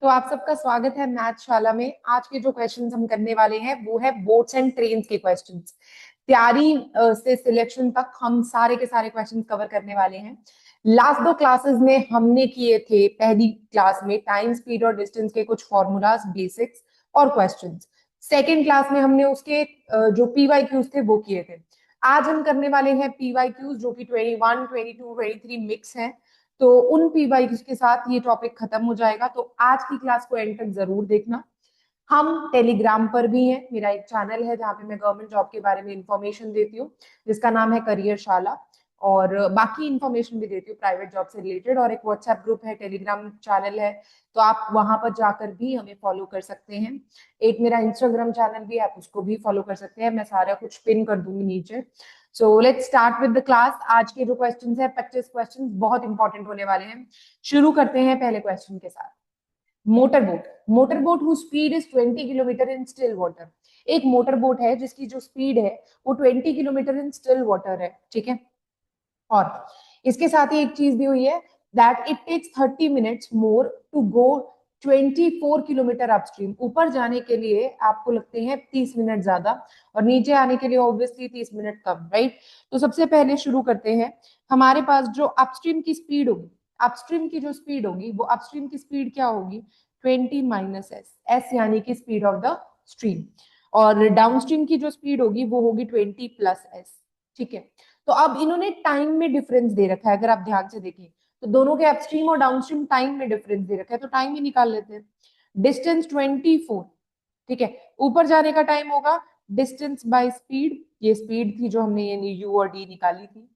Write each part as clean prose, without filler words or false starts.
तो आप सबका स्वागत है मैथ शाला में। आज के जो क्वेश्चंस हम करने वाले हैं वो है बोट्स एंड ट्रेन्स के क्वेश्चंस। तैयारी से सिलेक्शन तक हम सारे के सारे क्वेश्चंस कवर करने वाले हैं। लास्ट दो क्लासेस में हमने किए थे, पहली क्लास में टाइम, स्पीड और डिस्टेंस के कुछ फॉर्मूलाज, बेसिक्स और क्वेश्चंस। सेकेंड क्लास में हमने उसके जो पीवाई क्यूज थे वो किए थे। आज हम करने वाले हैं पीवाई क्यूज, जो कि 21, 22, 23 मिक्स हैं। तो उन पीवाई के साथ ये टॉपिक खत्म हो जाएगा। तो आज की क्लास को एंड तक जरूर देखना। हम टेलीग्राम पर भी हैं, मेरा एक चैनल है जहाँ पे मैं गवर्नमेंट जॉब के बारे में इंफॉर्मेशन देती हूँ, जिसका नाम है करियर शाला। और बाकी इंफॉर्मेशन भी देती हूँ प्राइवेट जॉब से रिलेटेड। और एक व्हाट्सएप ग्रुप है, टेलीग्राम चैनल है, तो आप वहां पर जाकर भी हमें फॉलो कर सकते हैं। एक मेरा इंस्टाग्राम चैनल भी है, आप उसको भी फॉलो कर सकते हैं। मैं सारा कुछ पिन कर दूंगी नीचे। So let's start with the class. आज के जो क्वेश्चंस है 25 क्वेश्चंस बहुत इंपॉर्टेंट होने वाले हैं। शुरू करते हैं पहले क्वेश्चन के साथ। Motor boat who speed is 20 kilometre in still water. एक मोटर बोट है जिसकी जो स्पीड है वो 20 किलोमीटर इन स्टिल वाटर है, ठीक है। और इसके साथ ही एक चीज दी हुई है that it takes 30 minutes more to go 24 kilometre upstream. ऊपर जाने के लिए आपको लगते हैं 30 मिनट ज्यादा, और नीचे आने के लिए ऑब्वियसली 30 मिनट कम, राइट। तो सबसे पहले शुरू करते हैं। हमारे पास जो अपस्ट्रीम की स्पीड होगी, अपस्ट्रीम की जो स्पीड होगी वो अपस्ट्रीम की स्पीड क्या होगी? 20 माइनस एस, एस यानी कि स्पीड ऑफ द स्ट्रीम। और डाउनस्ट्रीम की जो स्पीड होगी वो होगी 20 प्लस एस, ठीक है। तो अब इन्होंने टाइम में डिफरेंस दे रखा है, अगर आप ध्यान से देखें तो दोनों के अपस्ट्रीम और डाउनस्ट्रीम टाइम में डिफरेंस दे रखा है, तो टाइम ही निकाल लेते हैं। डिस्टेंस 24, ठीक है। ऊपर जाने का टाइम होगा डिस्टेंस बाय स्पीड, ये स्पीड थी जो हमने ये यू और डी निकाली थी।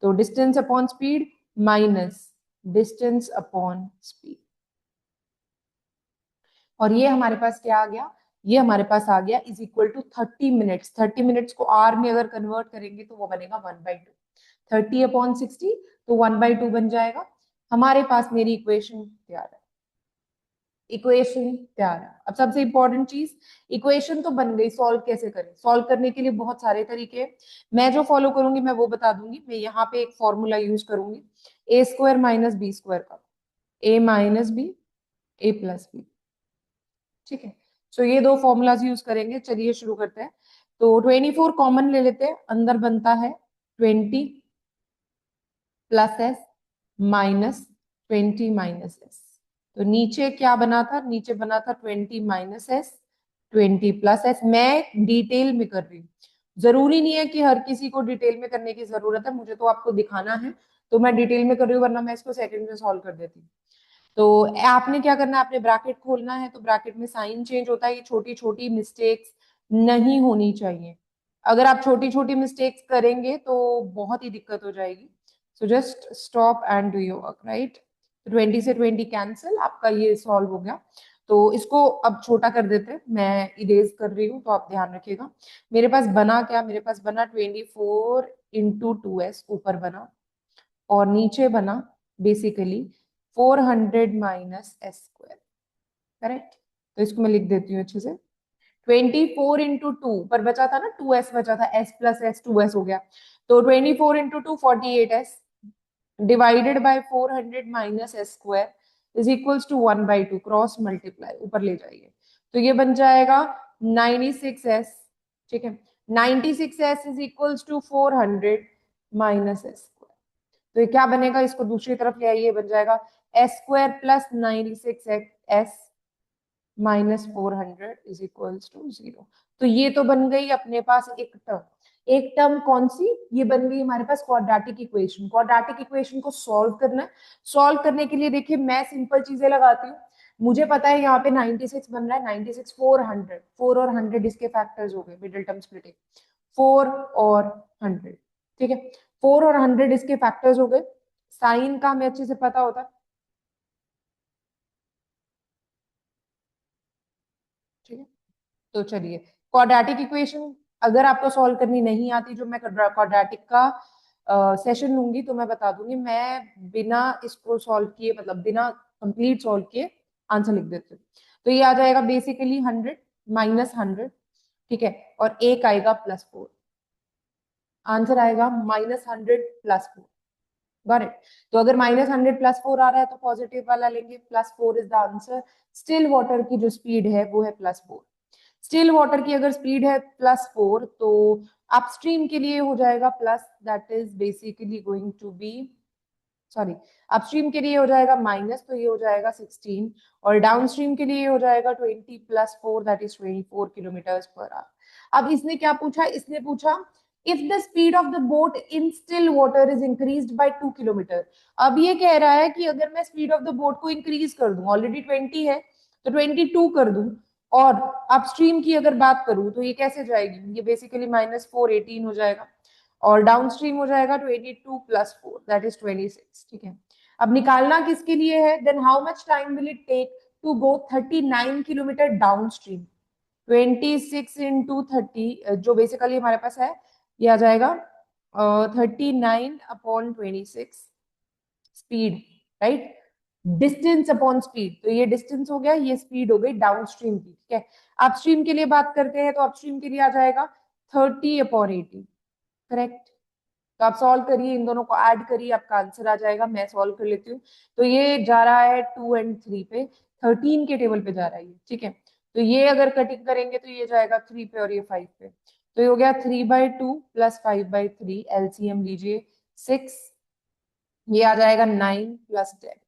तो distance upon speed minus distance upon speed, और ये हमारे पास क्या आ गया? ये हमारे पास आ गया is equal to 30 minutes. 30 minutes को आर में अगर कन्वर्ट करेंगे तो वो बनेगा 1/2। 30/60 तो 1/2 बन जाएगा। हमारे पास मेरी इक्वेशन तैयार है। इक्वेशन तैयार है। अब सबसे इंपॉर्टेंट चीज, इक्वेशन तो बन गई, सॉल्व कैसे करें? सॉल्व करने के लिए बहुत सारे तरीके हैं। मैं जो फॉलो करूंगी मैं वो बता दूंगी। मैं यहाँ पे एक फॉर्मूला यूज करूंगी, ए स्क्वायर माइनस बी स्क्वायर का, ए माइनस बी, ए प्लस बी, ठीक है। सो ये दो फॉर्मूलाज यूज करेंगे। चलिए शुरू करते हैं। तो 24 कॉमन ले लेते हैं, अंदर बनता है 20 plus S minus 20 minus S. तो नीचे क्या बना था? नीचे बना था 20 माइनस एस, 20 प्लस एस। मैं डिटेल में कर रही हूँ, जरूरी नहीं है कि हर किसी को डिटेल में करने की जरूरत है, मुझे तो आपको दिखाना है तो मैं डिटेल में कर रही हूँ, वरना मैं इसको सेकंड में सॉल्व कर देती हूँ। तो आपने क्या करना है, आपने ब्रैकेट खोलना है, तो ब्रैकेट में साइन चेंज होता है। ये छोटी छोटी मिस्टेक्स नहीं होनी चाहिए। अगर आप छोटी छोटी मिस्टेक्स करेंगे तो बहुत ही दिक्कत हो जाएगी। So just stop and do your work, right. 20 से 20 कैंसिल, आपका ये सॉल्व हो गया। तो इसको अब छोटा कर देते हैं, मैं इरेज कर रही हूँ तो आप ध्यान रखिएगा। मेरे पास बना क्या? मेरे पास बना 24 × 2s, ऊपर बना, और नीचे बना basically 400 minus S square, correct. तो इसको मैं लिख देती हूँ अच्छे से। 24 × 2 पर बचा था ना, 2s बचा था, s प्लस एस 2s हो गया। तो 24 × 2 48s divided by 400 minus S square is equals to 1/2, cross multiply ऊपर ले जाइए तो ये बन जाएगा 96s, ठीक है। 96s is equals to 400 minus S. तो ये क्या बनेगा? इसको दूसरी तरफ ले आइए, बन जाएगा S square plus 96s minus 400 is equals to 0। तो ये तो बन गई अपने पास एक टर्म। एक टर्म कौन सी? ये बन गई हमारे पास क्वाड्रेटिक इक्वेशन। क्वाड्रेटिक इक्वेशन को सॉल्व करना है। सॉल्व करने के लिए देखिए मैं सिंपल चीजें लगाती हूँ। मुझे पता है यहाँ पे 96 बन रहा है, 96 400, 4 और 100 इसके फैक्टर्स हो गए, मिडिल टर्म स्प्लिटिंग 4 और 100, ठीक है। 4 और 100 इसके फैक्टर्स हो गए। साइन का हमें अच्छे से पता होता है, ठीक है। तो चलिए, क्वाड्रेटिक इक्वेशन अगर आपको सॉल्व करनी नहीं आती, जो मैं क्वाड्रेटिक का सेशन लूंगी तो मैं बता दूंगी, मैं बिना इसको सॉल्व किए, मतलब बिना कंप्लीट सॉल्व किए आंसर लिख देती हूँ। तो ये आ जाएगा बेसिकली 100 माइनस 100, ठीक है। और एक आएगा +4, आंसर आएगा -100 +4। Got it. तो अगर -100 +4 आ रहा है तो पॉजिटिव वाला लेंगे, +4 is the answer. Still water की जो स्पीड है वो है +4। स्टिल वाटर की अगर स्पीड है +4 तो अपस्ट्रीम के लिए हो जाएगा plus, that is basically going to be, sorry, upstream के लिए हो जाएगा माइनस, तो ये हो जाएगा 16, और डाउनस्ट्रीम के लिए हो जाएगा 20 +4 that is 24 kilometres per hour. अब इसने क्या पूछा, इसने पूछा if the speed of the boat in still water is increased by 2 kilometre. अब ये कह रहा है कि अगर मैं स्पीड ऑफ द बोट को इंक्रीज कर दूं, ऑलरेडी 20 है तो 22 कर दूं, और अपस्ट्रीम की अगर बात करूं तो ये कैसे जाएगी, ये बेसिकली -4 18 हो जाएगा, और डाउनस्ट्रीम हो जाएगा 22 +4 दैट इज 26। ठीक है, अब निकालना किसके लिए है, then how much time will it take to go 39 kilometre downstream. 26 into 30 जो बेसिकली हमारे पास है, ये आ जाएगा 39/26 speed, right, distance upon speed, तो ये डिस्टेंस हो गया, ये स्पीड हो गई डाउनस्ट्रीम की। ठीक है, अपस्ट्रीम के लिए बात करते हैं तो अपस्ट्रीम के लिए आ जाएगा 30/80, करेक्ट। तो आप सॉल्व करिए, इन दोनों को ऐड करिए, आपका आंसर आ जाएगा। मैं सॉल्व कर लेती हूँ। तो ये जा रहा है 2 और 3 पे, 13 के टेबल पे जा रहा है ये। ठीक है, तो ये अगर कटिंग करेंगे तो ये जाएगा 3 पे और ये 5 पे, तो ये हो गया 3/2 + 5/3, एलसीएम लीजिए 6, ये आ जाएगा 9 + 10,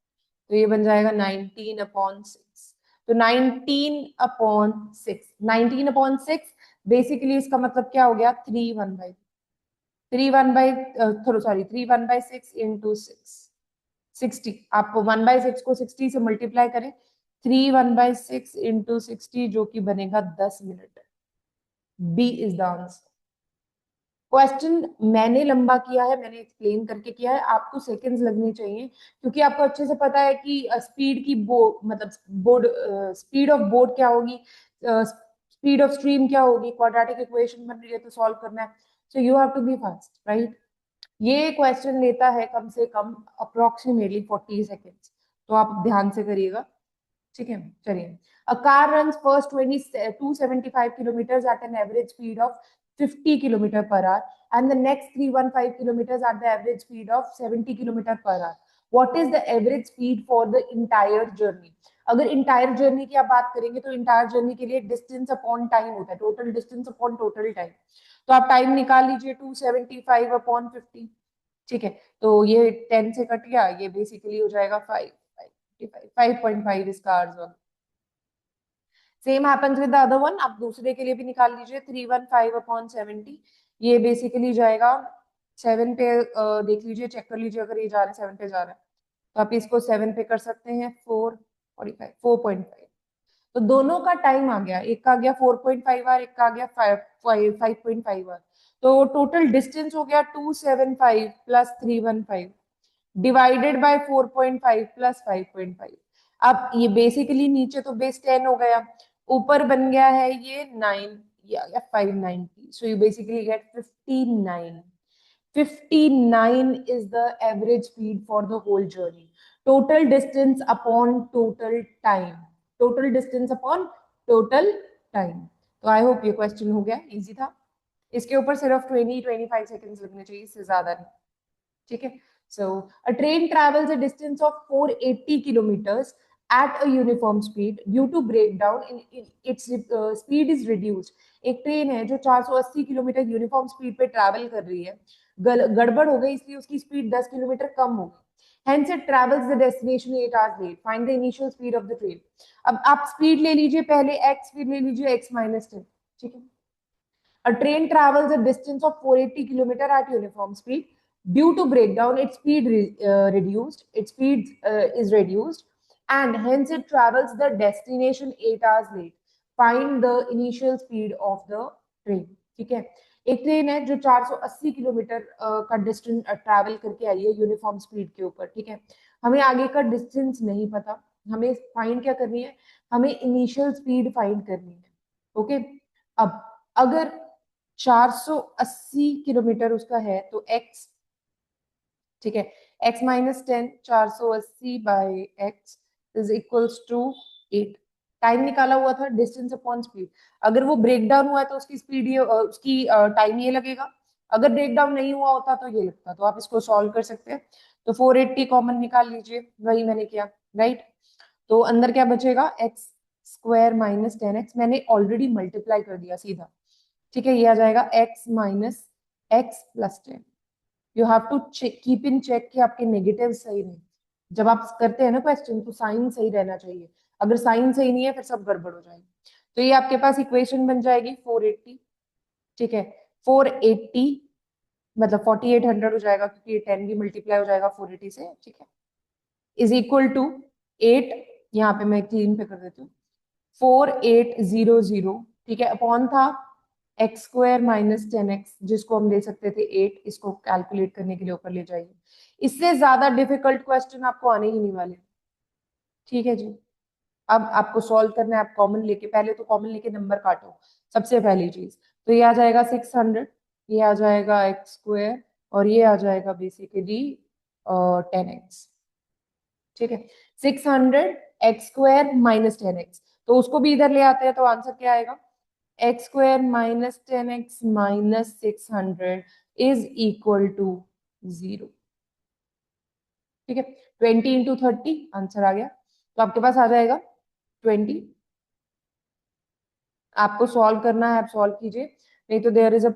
तो ये बन जाएगा 19/6। तो 19/6, 19/6 बेसिकली इसका मतलब क्या हो गया, 3 इंटू 6, 60। आप 1/6 को 60 से मल्टीप्लाई करें, 3 1/6 इंटू 60 जो कि बनेगा 10 minute. B is the answer. Question मैंने लंबा किया है, मैंने एक्सप्लेन करके किया है, आपको सेकंड्स लगने चाहिए, क्योंकि आपको अच्छे से पता है कि स्पीड की मतलब बोर्ड, स्पीड ऑफ बोर्ड क्या होगी, स्पीड ऑफ स्ट्रीम क्या होगी, क्वाड्रेटिक इक्वेशन बन रही है तो सॉल्व करना है, so you have to be fast, right. ये क्वेश्चन लेता है कम से कम अप्रोक्सीमेटली 40 सेकेंड्स, तो आप ध्यान से करिएगा। ठीक है, चलिए। A car run first 275 kilometre at an average speed of 50 kilometre per hour and the next 315 kilometre at the average speed of 70 kilometre per hour. What is the average speed for the entire journey. अगर entire journey की आप बात करेंगे तो entire journey के लिए distance upon time होता है, total distance upon total time. तो आप टाइम निकाल लीजिए 275/50। ठीक है, तो ये 10 से कट गया, ये बेसिकली हो जाएगा 5.5 इसका answer. Same happens with the other one, आप दूसरे के लिए भी निकाल लीजिए, 315/70, ये बेसिकली जाएगा 7 पे, देख लीजिए, चेक कर लीजिए, अगर ये जा रहा है 7 पे जा रहा है तो आप इसको 7 पे कर सकते हैं, 4.45, 4.5। तो दोनों का टाइम आ गया, एक का आ गया 4.5 आवर, एक का आ गया 5.5 आवर। तो टोटल डिस्टेंस हो गया 275 + 315 डिवाइडेड बाय 4.5 + 5.5। अब ये बेसिकली नीचे तो बेस 10 हो गया, ऊपर बन गया है ये 9 या 590, so you basically gate 59। 59 is the average speed for the whole journey. Total distance upon total time. Total distance upon total time. तो आई होप ये क्वेश्चन हो गया, इजी था। इसके ऊपर सिर्फ 20-25 सेकंड्स लगने चाहिए, इससे ज्यादा नहीं। ठीक है, so a train travels a distance of 480 kilometers at a uniform speed due to breakdown in its speed is reduced। एक ट्रेन है जो 480 किलोमीटर यूनिफॉर्म स्पीड पे ट्रैवल कर रही है, गड़बड़ हो गई इसलिए उसकी स्पीड 10 किलोमीटर कम हो गई, hence it travels the destination 8 hours late, find the initial speed of the train। अब आप स्पीड ले लीजिए पहले, x स्पीड ले लीजिए x - 10। ठीक है, a train travels a distance of 480 km at uniform speed. Due to breakdown, its speed reduced. Its speed is reduced, and hence it travels the destination 8 hours late. Find the initial speed of the train. ठीक है, एक train है जो 480 kilometre का distance travel करके आई है uniform speed के ऊपर। ठीक है, हमें आगे का डिस्टेंस नहीं पता, हमें फाइंड क्या करनी है, हमें इनिशियल स्पीड फाइंड करनी है। ओके, अब अगर 480 किलोमीटर उसका है तो x, ठीक है, x - 10, 480/x is equals to 8। Time निकाला हुआ था, डिस्टेंस अपॉन स्पीड। अगर वो ब्रेक डाउन हुआ है तो उसकी स्पीड ये, उसकी टाइम ये लगेगा, अगर ब्रेक डाउन नहीं हुआ होता तो ये लगता। तो आप इसको सॉल्व कर सकते हैं। तो 480 कॉमन निकाल लीजिए, वही मैंने किया, राइट। तो अंदर क्या बचेगा, एक्स स्क्वायर माइनस 10x, मैंने ऑलरेडी मल्टीप्लाई कर दिया सीधा, ठीक है। ये आ जाएगा x minus X plus 10। You have to keep in check कि आपके नेगेटिव सही नहीं, जब आप करते हैं ना क्वेश्चन तो साइन सही रहना चाहिए, अगर साइन सही नहीं है फिर सब गड़बड़ हो जाएगी। तो ये आपके पास इक्वेशन बन जाएगी 480, ठीक है। 480 मतलब 4800 हो जाएगा, क्योंकि ये 10 भी मल्टीप्लाई हो जाएगा 480 से, ठीक है, इज इक्वल टू 8, यहाँ पे मैं क्लीन पे कर देती हूँ, 4800, ठीक है, अपॉन था एक्स स्क्वायर माइनस 10x, जिसको हम ले सकते थे 8, इसको कैलकुलेट करने के लिए ऊपर ले जाइए। इससे ज्यादा डिफिकल्ट क्वेश्चन आपको आने ही नहीं वाले, ठीक है जी। अब आपको सॉल्व करना है, आप कॉमन लेके, पहले तो कॉमन लेके नंबर काटो, सबसे पहली चीज। तो ये आ जाएगा 600, ये आ जाएगा एक्स स्क्वायर, और ये आ जाएगा बेसिकली 10x, ठीक है। 600 x² माइनस 10x, तो उसको भी इधर ले आते हैं, तो आंसर क्या आएगा, x² minus 10x minus 600 is equal to 0, ठीक है। 20 इंटू 30 आंसर आ गया, तो आपके पास आ जाएगा 20। आपको सॉल्व करना है, आप सॉल्व कीजिए, नहीं तो देयर इज अ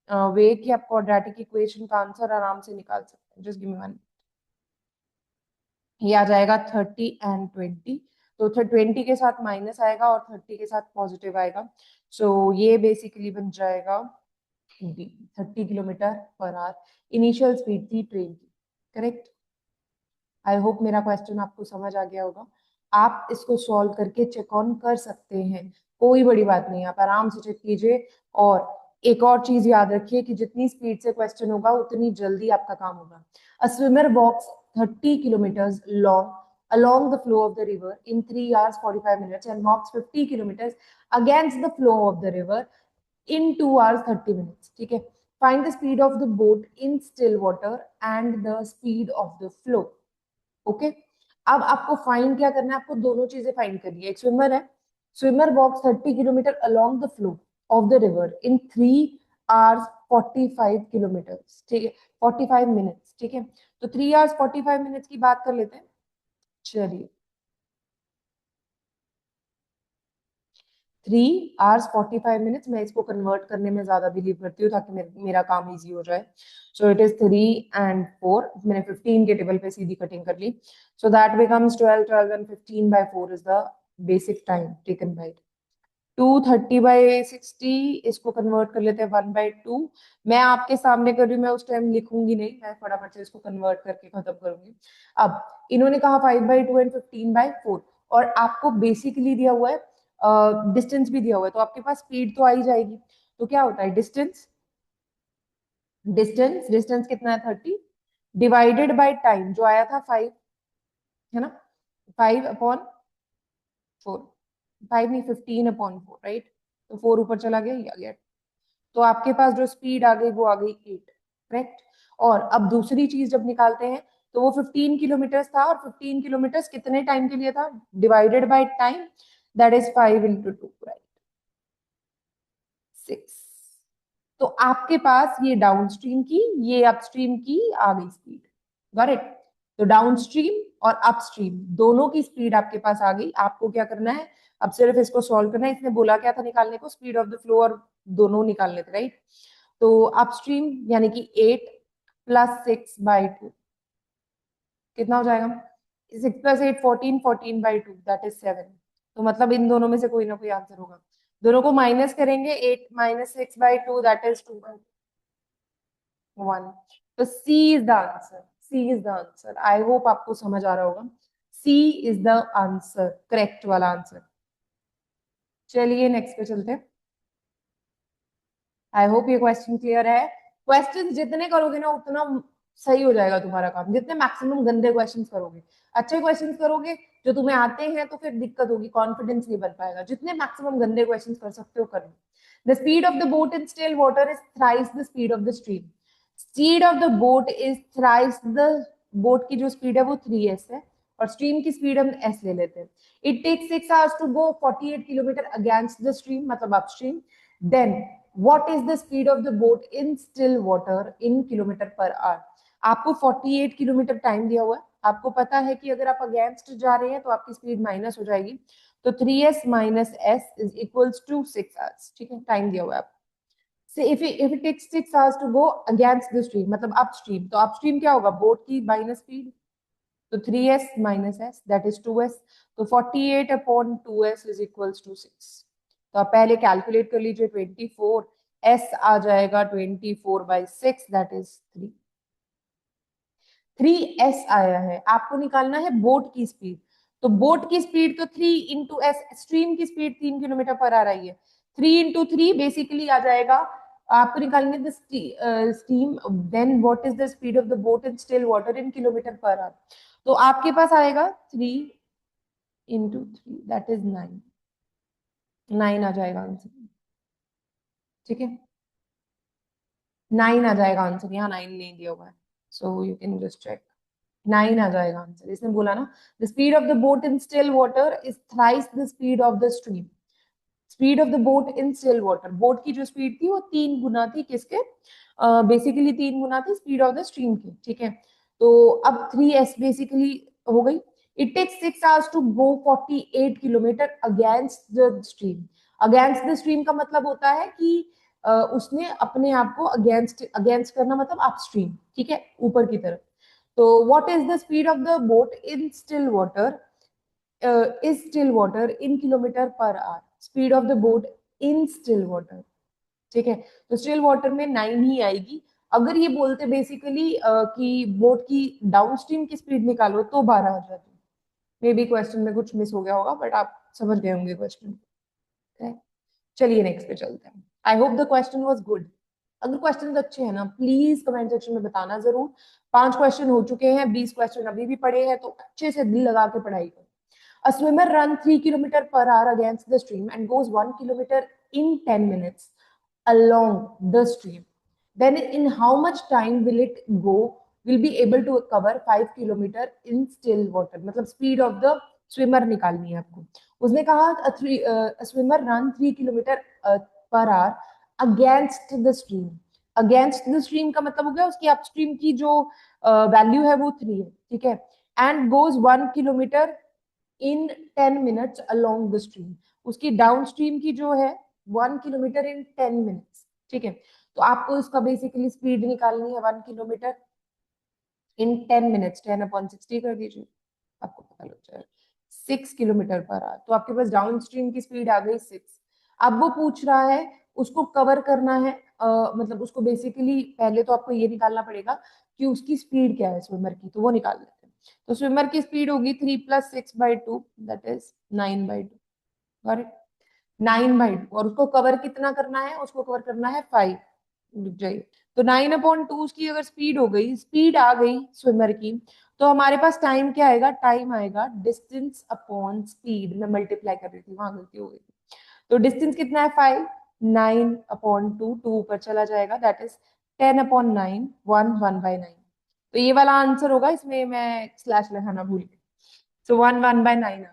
वे कि आप क्वाड्रेटिक इक्वेशन का आंसर आराम से निकाल सकते हैं। जस्ट गिव मी वन, ये आ जाएगा 30 एंड 20, तो 20 के साथ माइनस आएगा और 30 के साथ पॉजिटिव आएगा, सो ये बेसिकली बन जाएगा 30 kilometre per our initial speed थी ट्रेन की, करेक्ट। आई होप मेरा क्वेश्चन आपको समझ आ गया होगा। आप इसको सॉल्व करके चेक ऑन कर सकते हैं, कोई बड़ी बात नहीं, आप आराम से चेक कीजिए। और एक और चीज याद रखिए कि जितनी स्पीड से क्वेश्चन होगा उतनी जल्दी आपका काम होगा। A swimmer walks 30 kilometres long along the flow of the river in 3 hours 45 minutes and walks 50 kilometers against the flow of the river in 2 hours 30 minutes, ठीक है। Find the speed of the boat in still water and the speed of the flow, okay. अब आपको find क्या करना है, आपको दोनों चीजें फाइंड करनी है। एक स्विमर है, swimmer walks 30 kilometre along the flow of the river in 3 hours 45 kilometres, ठीक है, 45 मिनट्स, ठीक है। तो 3 आवर्स 45 मिनट्स की बात कर लेते हैं, चलिए। 3 आवर्स 45 मिनट्स, मैं इसको कन्वर्ट करने में ज्यादा बिलीव करती हूँ ताकि मेरा काम इजी हो जाए। सो इट इज 3 and 4, मैंने 15 के टेबल पे सीधी कटिंग कर ली, so that becomes 12 and 15/4 is the basic time taken by 230/60, इसको कन्वर्ट कर लेते हैं 1/2। मैं आपके सामने कर रही हूँ, मैं उस टाइम लिखूंगी नहीं, मैं फटाफट से इसको कन्वर्ट करके खत्म करूंगी। अब इन्होंने कहा 5/2 एंड 15/4, और आपको बेसिकली दिया हुआ है डिस्टेंस भी दिया हुआ है, तो आपके पास स्पीड तो आ ही जाएगी। तो क्या होता है, डिस्टेंस डिस्टेंस डिस्टेंस कितना है 30, डिवाइडेड बाय टाइम जो आया था 5, है ना, 5/4, 5 नहीं 15/4, राइट। तो 4 ऊपर चला गया, ये आ गया, तो आपके पास जो स्पीड आ गई वो आ गई 8, करेक्ट। और अब दूसरी चीज जब निकालते हैं, तो वो 15 किलोमीटर था, और 15 किलोमीटर कितने टाइम के लिए था, divided by time, that is 5/2, right, 6। तो आपके पास ये डाउनस्ट्रीम की, ये अपस्ट्रीम की आ गई स्पीड, गॉट इट। तो डाउनस्ट्रीम और अपस्ट्रीम दोनों की स्पीड आपके पास आ गई। आपको क्या करना है, अब सिर्फ इसको सॉल्व करना है। इसने बोला क्या था निकालने को, स्पीड ऑफ द फ्लो, और दोनों निकालने थे, राइट। तो अपस्ट्रीम यानी कि 8 + 6/2 कितना हो जाएगा, 6 + 8 14, 14/2 दैट इज 7। तो मतलब इन दोनों में से कोई ना कोई आंसर होगा। दोनों को माइनस करेंगे, 8 - 6/2 दैट इज 2/1। तो C is the answer, C is the answer. I hope आपको समझ आ रहा होगा, C is the answer, correct वाला आंसर। चलिए नेक्स्ट पे चलते हैं। आई होप ये क्वेश्चन क्लियर है। क्वेश्चन जितने करोगे ना उतना सही हो जाएगा तुम्हारा काम, जितने मैक्सिमम गंदे क्वेश्चंस करोगे। अच्छे क्वेश्चंस करोगे जो तुम्हें आते हैं तो फिर दिक्कत होगी, कॉन्फिडेंस नहीं बन पाएगा। जितने मैक्सिमम गंदे क्वेश्चंस कर सकते हो कर लो। The speed of the boat in still water is thrice the speed of the stream. Speed of the boat is thrice the, boat की जो स्पीड है वो 3s है, और स्ट्रीम की स्पीड हम s ले लेते हैं। It takes 6 hours to go 48 kilometre against the stream, मतलब upstream. Then what is the speed of the boat in still water in kilometer per hour? आपको 48 किलोमीटर टाइम दिया हुआ है, आपको पता है कि अगर आप अगेंस्ट जा रहे हैं तो आपकी स्पीड माइनस हो जाएगी, तो 3s minus S is equals to 6 hours, ठीक है, टाइम दिया हुआ है आपको। से if it takes 6 hours to go against the stream, मतलब upstream, तो upstream क्या होगा, बोट की माइनस स्पीड, तो 3s minus S that is 2s, तो 48 upon 2s is equals to 6। तो आप पहले कैलकुलेट कर लीजिए, 24, s आ जाएगा 24/6 दैट इज 3। 3s आया है, आपको निकालना है बोट की स्पीड, तो बोट की स्पीड तो 3 × s, स्ट्रीम की स्पीड 3 किलोमीटर पर आ रही है, 3 × 3 बेसिकली आ जाएगा, आपको निकालने the stream, then what is the speed of the boat in still water in kilometre per hour, तो आपके पास आएगा 3 × 3 दैट इज 9, 9 आ जाएगा आंसर, ठीक है, 9 आ जाएगा आंसर, यहाँ 9 नहीं दिया हुआ है, so you can just check, 9 आ जाएगा आंसर, इसने बोला ना, the speed of the boat in still water is thrice the speed of the stream, speed of the boat in still water, boat की जो स्पीड थी वो 3 गुना थी किसके, बेसिकली 3 गुना थी स्पीड ऑफ द स्ट्रीम की, ठीक है, तो अब 3s बेसिकली हो गई, it takes 6 hours to go 48 kilometre against the stream, against the stream का मतलब होता है कि उसने अपने आप को अगेंस्ट, अगेंस्ट करना मतलब अपस्ट्रीम, ठीक है, ऊपर की तरफ, तो what is the speed of the boat in still water, is still water in kilometre per our, speed of the boat in still water, ठीक है, तो स्टिल वाटर में 9 ही आएगी, अगर ये बोलते बेसिकली कि बोट की डाउनस्ट्रीम की स्पीड निकालो तो 12 आ जाती, मे बी क्वेश्चन में कुछ मिस हो गया होगा, बट आप समझ गए होंगे क्वेश्चन, चलिए नेक्स्ट पे चलते हैं। आई hope the question was good, अगर क्वेश्चन अच्छे हैं ना प्लीज कमेंट सेक्शन में बताना जरूर, 5 क्वेश्चन हो चुके हैं, 20 क्वेश्चन अभी भी पड़े हैं, तो अच्छे से दिल लगा के पढ़ाई करो। A swimmer runs 3 kilometers per hour against the stream and goes 1 kilometer in 10 minutes along the stream. Then in how much time will it go, will be able to cover 5 kilometer in still water, मतलब speed of the swimmer निकालनी है आपको। उसने कहा swimmer run 3 kilometer per hour against the stream, against the stream का मतलब हो गया उसकी अपस्ट्रीम की जो वैल्यू है वो 3 है, ठीक है, and goes 1 kilometre in 10 minutes along the stream, उसकी डाउन स्ट्रीम की जो है 1 किलोमीटर इन 10 मिनट्स, ठीक है, तो आपको इसका बेसिकली स्पीड निकालनी है 1 किलोमीटर इन 10 मिनट्स, 10/60 कर दीजिए, आपको पता लग जाएगा 6 किलोमीटर पर आवर, तो आपके पास डाउन स्ट्रीम की स्पीड आ गई 6। अब वो पूछ रहा है उसको कवर करना है, मतलब उसको बेसिकली पहले तो आपको ये निकालना पड़ेगा कि उसकी स्पीड क्या है स्विमर की, तो वो निकाल लेते हैं, तो स्विमर की स्पीड होगी 3 + 6/2 दैट इज 9/2, गॉट इट, 9/2, और उसको कवर कितना करना है, उसको कवर करना है 5, रुक जाइए, तो 9/2 उसकी अगर स्पीड हो गई, स्पीड आ गई स्विमर की, तो हमारे पास टाइम क्या आएगा, टाइम आएगा डिस्टेंस अपॉन स्पीड, मैं मल्टीप्लाई कर रही थी वहां गलती हो गई थी, तो डिस्टेंस कितना है 5, 9/2, 2 ऊपर चला जाएगा दैट इज 10/9, 1/9, तो ये वाला आंसर होगा, इसमें मैं स्लैश लगाना भूल गई, सो 1/9,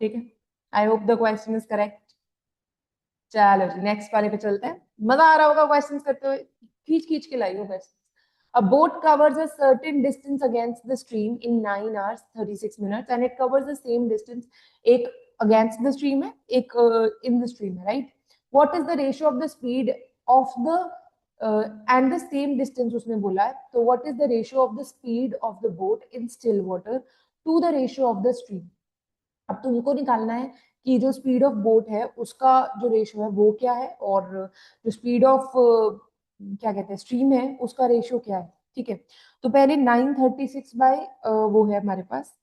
ठीक है, I hope the question is correct. चलो जी नेक्स्ट वाले पे चलते हैं, मजा आ रहा होगा क्वेश्चंस करते हुए, खींच खींच के लाई हो question. A boat covers a certain distance against the stream in 9 hours 36 minutes and it covers the same distance, एक against the stream है, एक in the stream है, right? What is the ratio of the speed of the and the same distance उसने बोला है, तो what is the ratio of the speed of the boat in still water to the ratio of the stream? अब तुमको निकालना है कि जो स्पीड ऑफ बोट है उसका जो रेशियो है वो क्या है, और जो स्पीड ऑफ क्या कहते हैं स्ट्रीम है उसका रेशियो क्या है, ठीक है, तो पहले 936 बाय वो है हमारे पास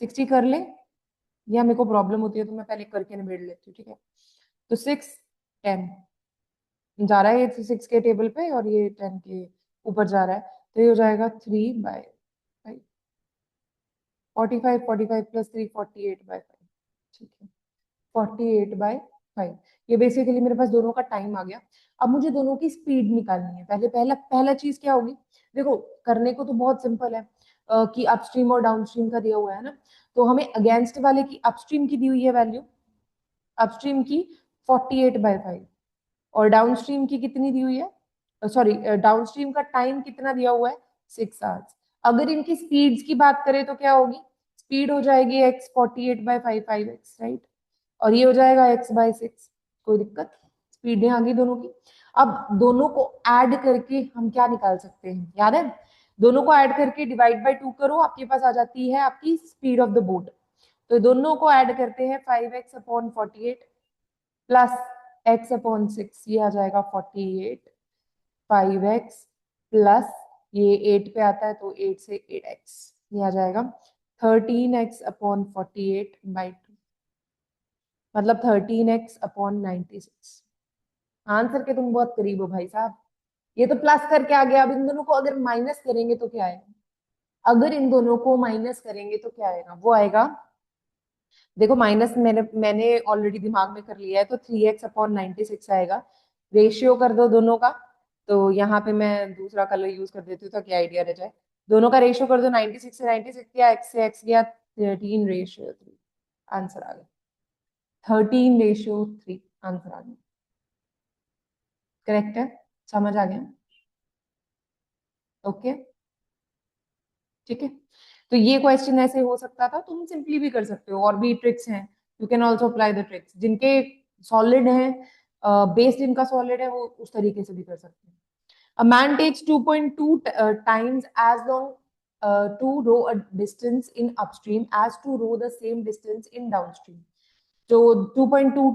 60 कर ले, या मेरे को प्रॉब्लम होती है तो मैं पहले करके निबेड़ लेती हूँ, ठीक है, तो 6 10 जा रहा है ये 6 के टेबल पे और ये 10 के ऊपर जा रहा है, तो ये हो जाएगा 3/5, 45 45 + 3 48/5, ठीक है, 48/5, ये बेसिकली मेरे पास दोनों का टाइम आ गया। अब मुझे दोनों की स्पीड निकालनी है, पहले पहला पहला चीज क्या होगी, देखो करने को तो बहुत सिंपल है, कि अपस्ट्रीम और डाउनस्ट्रीम का दिया हुआ है ना, तो हमें अगेंस्ट वाले की अपस्ट्रीम की दी हुई है वैल्यू, अपस्ट्रीम की 48/5, और डाउनस्ट्रीम की कितनी दी हुई है सॉरी डाउनस्ट्रीम का टाइम कितना दिया हुआ है 6 आवर्स। अगर इनकी स्पीड्स की बात करें तो क्या होगी, स्पीड हो जाएगी x 48/5 राइट, और ये हो जाएगा x/6। कोई दिक्कत, स्पीडें आ गई दोनों की। अब दोनों को ऐड करके हम क्या निकाल सकते हैं, याद है, दोनों को ऐड करके डिवाइड बाय 2 करो, आपके पास आ जाती है आपकी स्पीड ऑफ द बोट। तो दोनों को ऐड करते हैं 5x/48 प्लस x/6, ये आ जाएगा 48, 5x प्लस ये 8 पे आता है तो 8 से 8x, ये आ जाएगा 13x/48/2, मतलब 13x/96। आंसर के तुम बहुत करीब हो भाई साहब। ये तो प्लस करके आ गया, अब इन दोनों को अगर माइनस करेंगे तो क्या आएगा, अगर इन दोनों को माइनस करेंगे तो क्या आएगा, वो आएगा, देखो माइनस मैंने ऑलरेडी दिमाग में कर लिया है, तो 3x/96 आएगा। रेशियो कर दो दोनों का, तो यहाँ पे मैं दूसरा कलर यूज कर देती हूँ ताकि आइडिया रह जाए। दोनों का रेशियो कर दो, 96 से 96 गया, x से x गया, 13/3, आंसर आ गया 13/3, आंसर आ गया, करेक्ट है, समझ आ गया, ओके ठीक है। तो ये क्वेश्चन ऐसे हो सकता था, तुम सिंपली भी कर सकते हो, और भी ट्रिक्स हैं, you can also apply the tricks, जिनके सॉलिड है, बेस जिनका सॉलिड है, वो उस तरीके से भी कर सकते हैं। A man takes 2.2 times as long to row a distance in upstream as to row the same distance in downstream. तो 2.2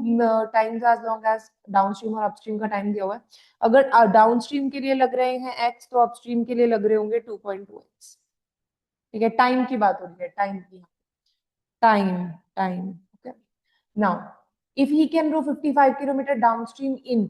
times as long as downstream और अपस्ट्रीम का टाइम दिया हुआ है। अगर डाउनस्ट्रीम के लिए लग रहे हैं x, तो अपस्ट्रीम के लिए लग रहे होंगे 2.2x। ठीक है, टाइम की बात हो रही है, टाइम की, time time okay. Now if he can row 55 kilometer downstream in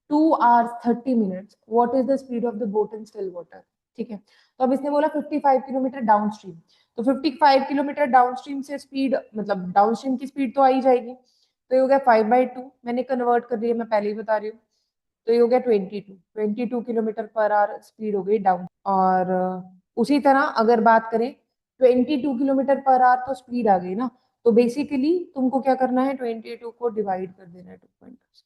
2 hours 30 minutes, what is the speed of the boat in still water? ठीक है, तो अब इसने बोला 55 किलोमीटर डाउनस्ट्रीम, तो 55 किलोमीटर डाउनस्ट्रीम से स्पीड, मतलब डाउनस्ट्रीम की स्पीड तो आ ही जाएगी, तो ये हो गया 5/2, मैंने कन्वर्ट कर दिया, मैं पहले ही बता रही हूँ, तो ये हो गया 22 किलोमीटर पर आवर स्पीड हो गई डाउन। और उसी तरह अगर बात करें 22 किलोमीटर पर आवर, तो स्पीड आ गई ना, तो बेसिकली तुमको क्या करना है, 22 को डिवाइड कर देना है 2.2 से,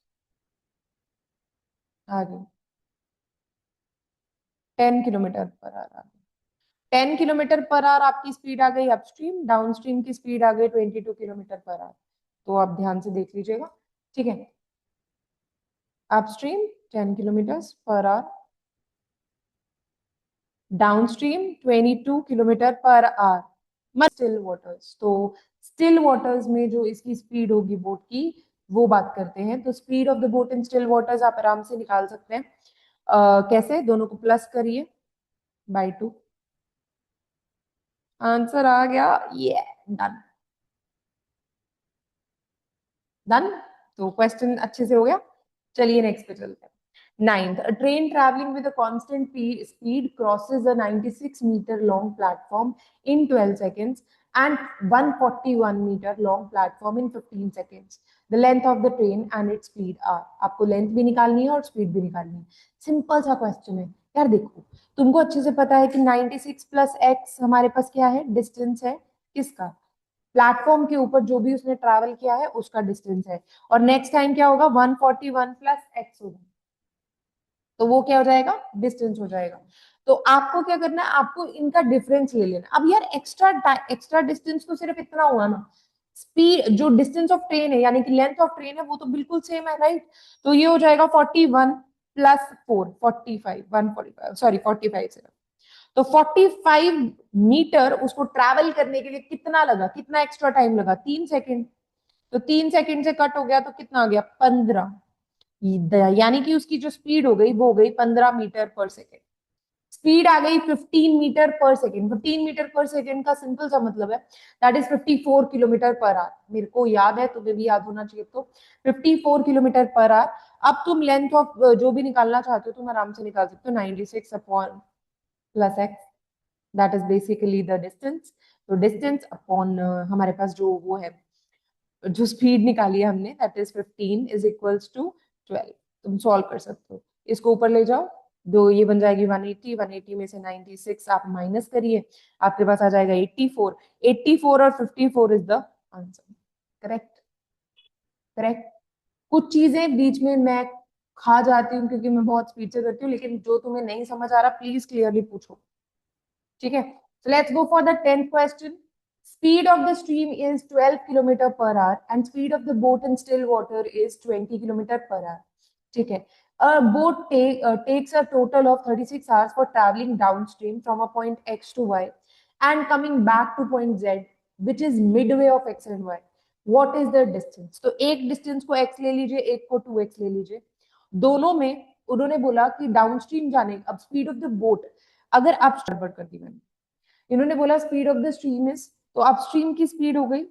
आ गई 10 किलोमीटर पर आवर आ गई। 10 किलोमीटर पर आवर आपकी स्पीड आ गई अपस्ट्रीम, डाउनस्ट्रीम की स्पीड आ गई 22 किलोमीटर पर आवर। तो आप ध्यान से देख लीजिएगा, ठीक है, upstream 10 kilometre per our, downstream 22 kilometre per our. Still waters, तो स्टिल वाटर्स में जो इसकी स्पीड होगी बोट की, वो बात करते हैं। तो speed of the boat in still waters आप आराम से निकाल सकते हैं। कैसे, दोनों को प्लस करिए बाय 2, आंसर आ गया, ये डन डन। तो क्वेश्चन अच्छे से हो गया, चलिए नेक्स्ट पे चलते हैं। Ninth, a train traveling with a constant speed crosses a 96-meter long platform in 12 seconds and 141-meter long platform in 15 seconds. The length of the train and its speed are. आपको length भी निकालनी है और speed भी निकालनी है। Simple सा question है यार, देखो तुमको अच्छे से पता है कि 96 प्लस x हमारे पास क्या है, डिस्टेंस है किसका, प्लेटफॉर्म के ऊपर जो भी उसने ट्रैवल किया है उसका डिस्टेंस है, और नेक्स्ट टाइम क्या होगा, 141 प्लस x होगा, तो वो क्या हो जाएगा, डिस्टेंस हो जाएगा। तो आपको क्या करना है, आपको इनका डिफरेंस ले लेना। अब यार एक्स्ट्रा डिस्टेंस तो सिर्फ इतना हुआ ना, स्पीड जो डिस्टेंस ऑफ ट्रेन है यानी कि लेंथ ऑफ ट्रेन है वो तो बिल्कुल सेम है राइट, तो ये हो जाएगा 41 प्लस 4, 45, 145 सॉरी 45 से, तो 45 मीटर उसको ट्रैवल करने के लिए कितना लगा, कितना एक्स्ट्रा टाइम लगा, 3 सेकेंड, तो 3 सेकेंड से कट हो गया तो कितना आ गया, 15, यानी कि उसकी जो स्पीड हो गई वो हो गई 15 मीटर पर सेकेंड। स्पीड आ गई 15 मीटर पर सेकेंड, 15 मीटर पर सेकेंड का सिंपल सा मतलब है that is 54 kilometre per our, मेरे को याद है तुम्हें भी याद होना चाहिए, तो 54 किलोमीटर पर आवर। अब तुम लेंथ ऑफ जो भी निकालना चाहते हो तुम आराम से निकाल सकते हो, 96 upon plus x, that is basically the distance. तो डिस्टेंस अपॉन हमारे पास जो वो है, जो स्पीड निकाली है हमने, that is 15 is equals to 12। तुम सॉल्व कर सकते हो, इसको ऊपर ले जाओ, दो ये बन जाएगी 180, 180 में से 96 आप माइनस करिए, आपके पास आ जाएगा 84, 84 और 54 is the answer, correct correct. कुछ चीजें बीच में मैं खा जाती हूँ क्योंकि मैं बहुत स्पीड से करती हूँ, लेकिन जो तुम्हें नहीं समझ आ रहा प्लीज क्लियरली पूछो, ठीक है। So let's go for the 10th question. Speed of the stream is 12 kilometer per hour and speed of the boat in still water is 20 kilometer per hour. ठीक है. A boat takes a total of 36 hours for traveling downstream from a point X to Y and coming back to point Z, which is midway of X and Y. What is the distance? तो एक distance को x ले लीजिए, एक को 2x ले लीजिए. दोनों में उन्होंने बोला कि डाउनस्ट्रीम जाने, अब स्पीड ऑफ द बोट, अगर आप गड़बड़ कर दी मैंने, इन्होंने बोला speed of the stream is, तो अपस्ट्रीम की स्पीड हो गई,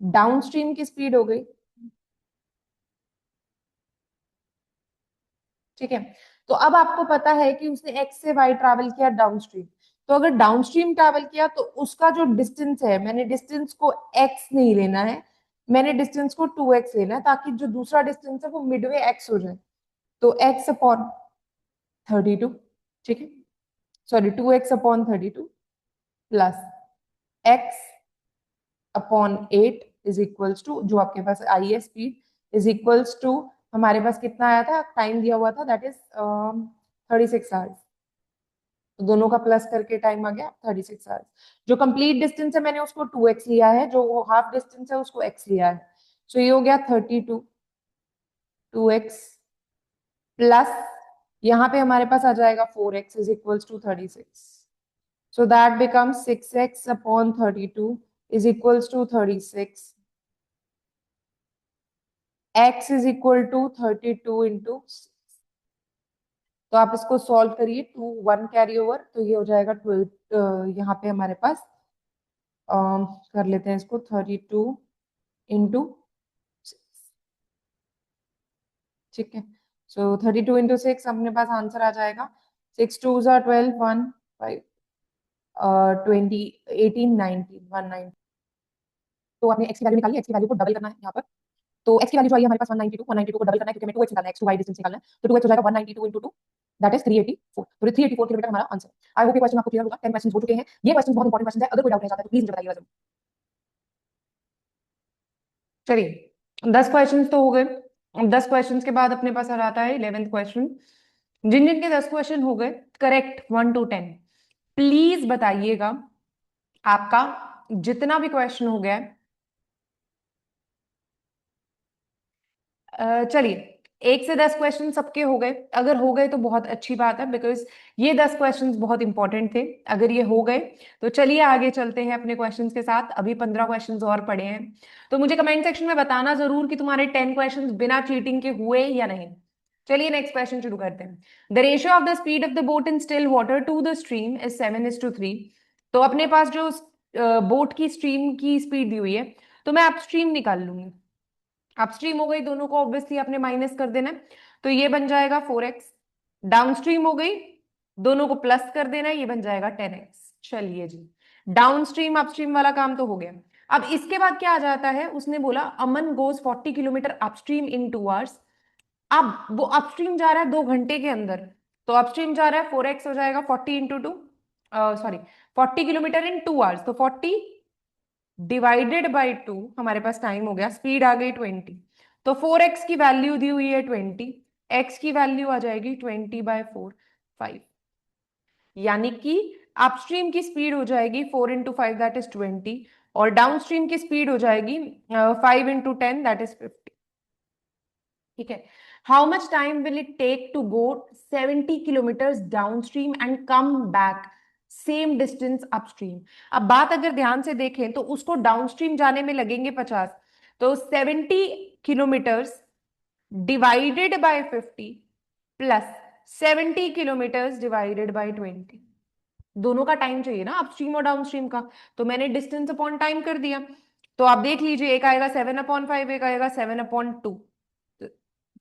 डाउनस्ट्रीम की स्पीड हो गई, ठीक है। तो अब आपको पता है कि उसने एक्स से वाई ट्रैवल किया डाउनस्ट्रीम, तो अगर डाउनस्ट्रीम ट्रैवल किया तो उसका जो डिस्टेंस है, मैंने डिस्टेंस को एक्स नहीं लेना है, मैंने डिस्टेंस को 2x लेना है, ताकि जो दूसरा डिस्टेंस है वो मिडवे एक्स हो जाए। तो x अपॉन 32, ठीक है, sorry 2x upon 32 plus x upon 8 is equals to, जो आपके पास आई है स्पीड, इज इक्वल्स टू, हमारे पास कितना आया था, टाइम दिया हुआ था, दैट इज 36 आवर्स, तो दोनों का प्लस करके टाइम आ गया 36 आवर्स। जो कंप्लीट डिस्टेंस है मैंने उसको 2x लिया है, जो हाफ डिस्टेंस है उसको x लिया है, सो ये हो गया 32, 2x प्लस, यहाँ पे हमारे पास आ जाएगा 4x is equals to 36, so that becomes 6x upon 32 is equals to 36. x is equal to 32 into, तो आप इसको सॉल्व करिए, 2 1 कैरी ओवर, तो ये हो जाएगा 12, यहाँ पे हमारे पास कर लेते हैं इसको 32 इंटू, ठीक है, सो 32 इंटू 6 अपने पास आंसर आ जाएगा, 6 2 ज़ा 12 1 5 20 18 19 190। तो आपने x की वैल्यू निकाली, x की वैल्यू को डबल करना है यहाँ पर, तो x की वैल्यू जो आई है हमारे पास 192, 192 को डबल करना है क्योंकि हमें 2x निकालना है, x टू y डिस्टेंस निकालना है, तो 2x हो जाएगा 192 into 2, दैट इज 384, तो 384 किलोमीटर हमारा आंसर। आई होप ये क्वेश्चन आपको क्लियर होगा, 10 क्वेश्चन हो चुके हैं, ये क्वेश्चन बहुत इंपॉर्टेंट क्वेश्चन है, अगर कोई डाउट रह जाता है तो प्लीज मुझे बताइएगा जरूर। चलिए 10 क्वेश्चन तो हो गए, अब 10 क्वेश्चन के बाद अपने पास आ जाता है 11th क्वेश्चन। जिन जिन के 10 क्वेश्चन हो गए करेक्ट 1 to 10, प्लीज बताइएगा आपका जितना भी क्वेश्चन हो गया है। चलिए 1 से 10 क्वेश्चन सबके हो गए, अगर हो गए तो बहुत अच्छी बात है, बिकॉज ये 10 क्वेश्चंस बहुत इंपॉर्टेंट थे, अगर ये हो गए तो चलिए आगे चलते हैं अपने क्वेश्चंस के साथ, अभी 15 क्वेश्चंस और पड़े हैं। तो मुझे कमेंट सेक्शन में बताना जरूर कि तुम्हारे 10 क्वेश्चंस बिना चीटिंग के हुए या नहीं। चलिए नेक्स्ट क्वेश्चन शुरू करते हैं। The ratio of the speed of the boat in still water to the stream is 7:3। तो अपने पास जो बोट की स्ट्रीम की स्पीड दी हुई है, तो मैं अपस्ट्रीम निकाल लूंगी, अपस्ट्रीम हो गई, दोनों को ऑब्वियसली आपने माइनस कर देना है, तो ये बन जाएगा 4x, डाउनस्ट्रीम हो गई, दोनों को प्लस कर देना है, ये बन जाएगा 10x। चलिए जी, डाउनस्ट्रीम अपस्ट्रीम वाला काम तो हो गया। अब इसके बाद क्या आ जाता है, उसने बोला अमन गोज 40 किलोमीटर अपस्ट्रीम इन 2 आवर्स। अब वो अपस्ट्रीम जा रहा है 2 घंटे के अंदर, तो अपस्ट्रीम जा रहा है 4x हो जाएगा 40 इंटू 2, सॉरी 40 किलोमीटर इन 2 आवर्स, तो 40 डिवाइडेड बाई 2, हमारे पास टाइम हो गया, स्पीड आ गई 20, तो 4x की वैल्यू दी हुई है 20, x की वैल्यू आ जाएगी 20/4 5, यानी कि अपस्ट्रीम की स्पीड हो जाएगी 4 इंटू 5 दैट इज 20, और डाउनस्ट्रीम की स्पीड हो जाएगी 5 इंटू 10 दैट इज 50, ठीक है। How much time will it take to go 70 kilometre downstream and come back same distance upstream. अब बात अगर ध्यान से देखें तो उसको डाउनस्ट्रीम जाने में लगेंगे 50, तो 70 kilometres divided by 50 plus 70 kilometres divided by 20, दोनों का टाइम चाहिए ना अपस्ट्रीम और डाउनस्ट्रीम का, तो मैंने डिस्टेंस अपॉन टाइम कर दिया। तो आप देख लीजिए, एक आएगा 7/5, एक आएगा 7/2,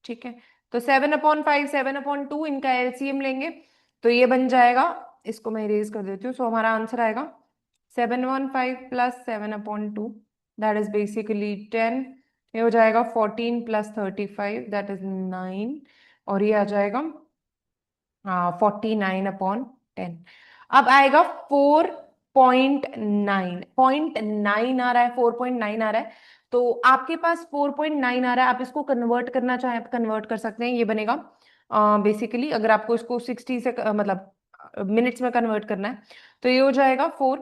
ठीक है, तो 7/5 7/2 इनका एलसीएम लेंगे, तो ये बन जाएगा, इसको मैं इरेज कर देती हूँ, सो हमारा आंसर आएगा 7/5 प्लस 7/2 दैट इज बेसिकली 10, ये हो जाएगा 14 प्लस 35 दैट इज 9, और ये आ जाएगा 49/10। अब आएगा 4 0.9 आ रहा है, 4.9 आ रहा है। तो आपके पास 4.9 आ रहा है, आप इसको कन्वर्ट करना चाहें आप कन्वर्ट कर सकते हैं। ये बनेगा बेसिकली, अगर आपको इसको 60 से मतलब मिनट्स में कन्वर्ट करना है तो ये हो जाएगा 4।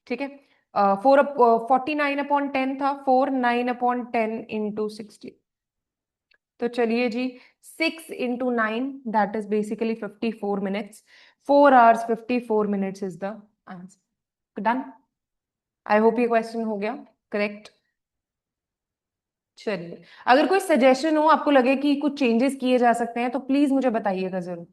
ठीक है, 49/10 था, 49/10 इंटू 60। तो चलिए जी, 6 into 9 that is basically 54 minutes. 4 hours 54 minutes is the answer. Done. आई होप ये क्वेश्चन हो गया करेक्ट। चलिए, अगर कोई सजेशन हो, आपको लगे कि कुछ चेंजेस किए जा सकते हैं, तो प्लीज मुझे बताइएगा जरूर।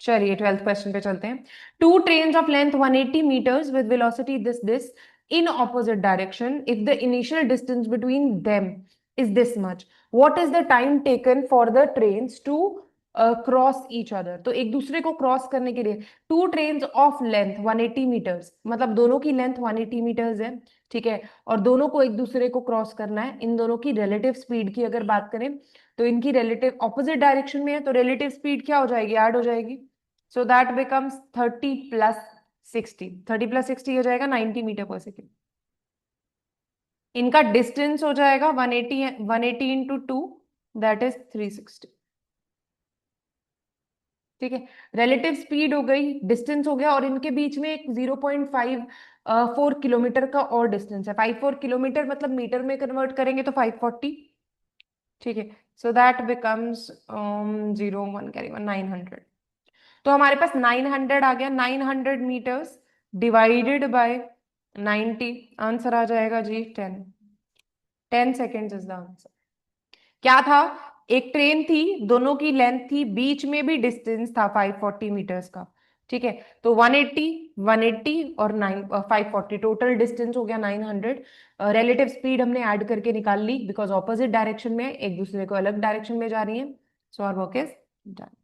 चलिए 12th क्वेश्चन पे चलते हैं। Two trains of length 180 meters with velocity this in opposite direction, if the initial distance between them is this much, what is the time taken for the trains to cross each other? तो एक दूसरे को cross करने के लिए two trains of length 180 meters, मतलब दोनों की लेंथ 180 meters है। ठीक है, और दोनों को एक दूसरे को क्रॉस करना है। इन दोनों की रिलेटिव स्पीड की अगर बात करें तो इनकी रिलेटिव ऑपोजिट डायरेक्शन में है, तो रिलेटिव स्पीड क्या हो जाएगी, ऐड हो जाएगी। सो दैट बिकम्स 30 + 60। 30 + 60 हो जाएगा 90 मीटर पर सेकेंड। इनका डिस्टेंस हो जाएगा 180, 180 इंटू 2 दैट इज 360। ठीक है, रिलेटिव स्पीड हो गई, डिस्टेंस हो गया, और इनके बीच में एक 0.54 किलोमीटर का और डिस्टेंस है। 54 किलोमीटर मतलब मीटर में कन्वर्ट करेंगे तो 540। ठीक है, सो दैट बिकम्स 0 1 कैरी 1 900। तो हमारे पास 900 आ गया। 900 meters डिवाइडेड बाय 90, आंसर आ जाएगा जी 10। 10 seconds इज द आंसर। क्या था, एक ट्रेन थी, दोनों की लेंथ थी, बीच में भी डिस्टेंस था 540 meters का। ठीक है, तो 180, 180 और 540 टोटल डिस्टेंस हो गया 900। रिलेटिव स्पीड हमने ऐड करके निकाल ली, बिकॉज ऑपोजिट डायरेक्शन में, एक दूसरे को अलग डायरेक्शन में जा रही है। So our work is done.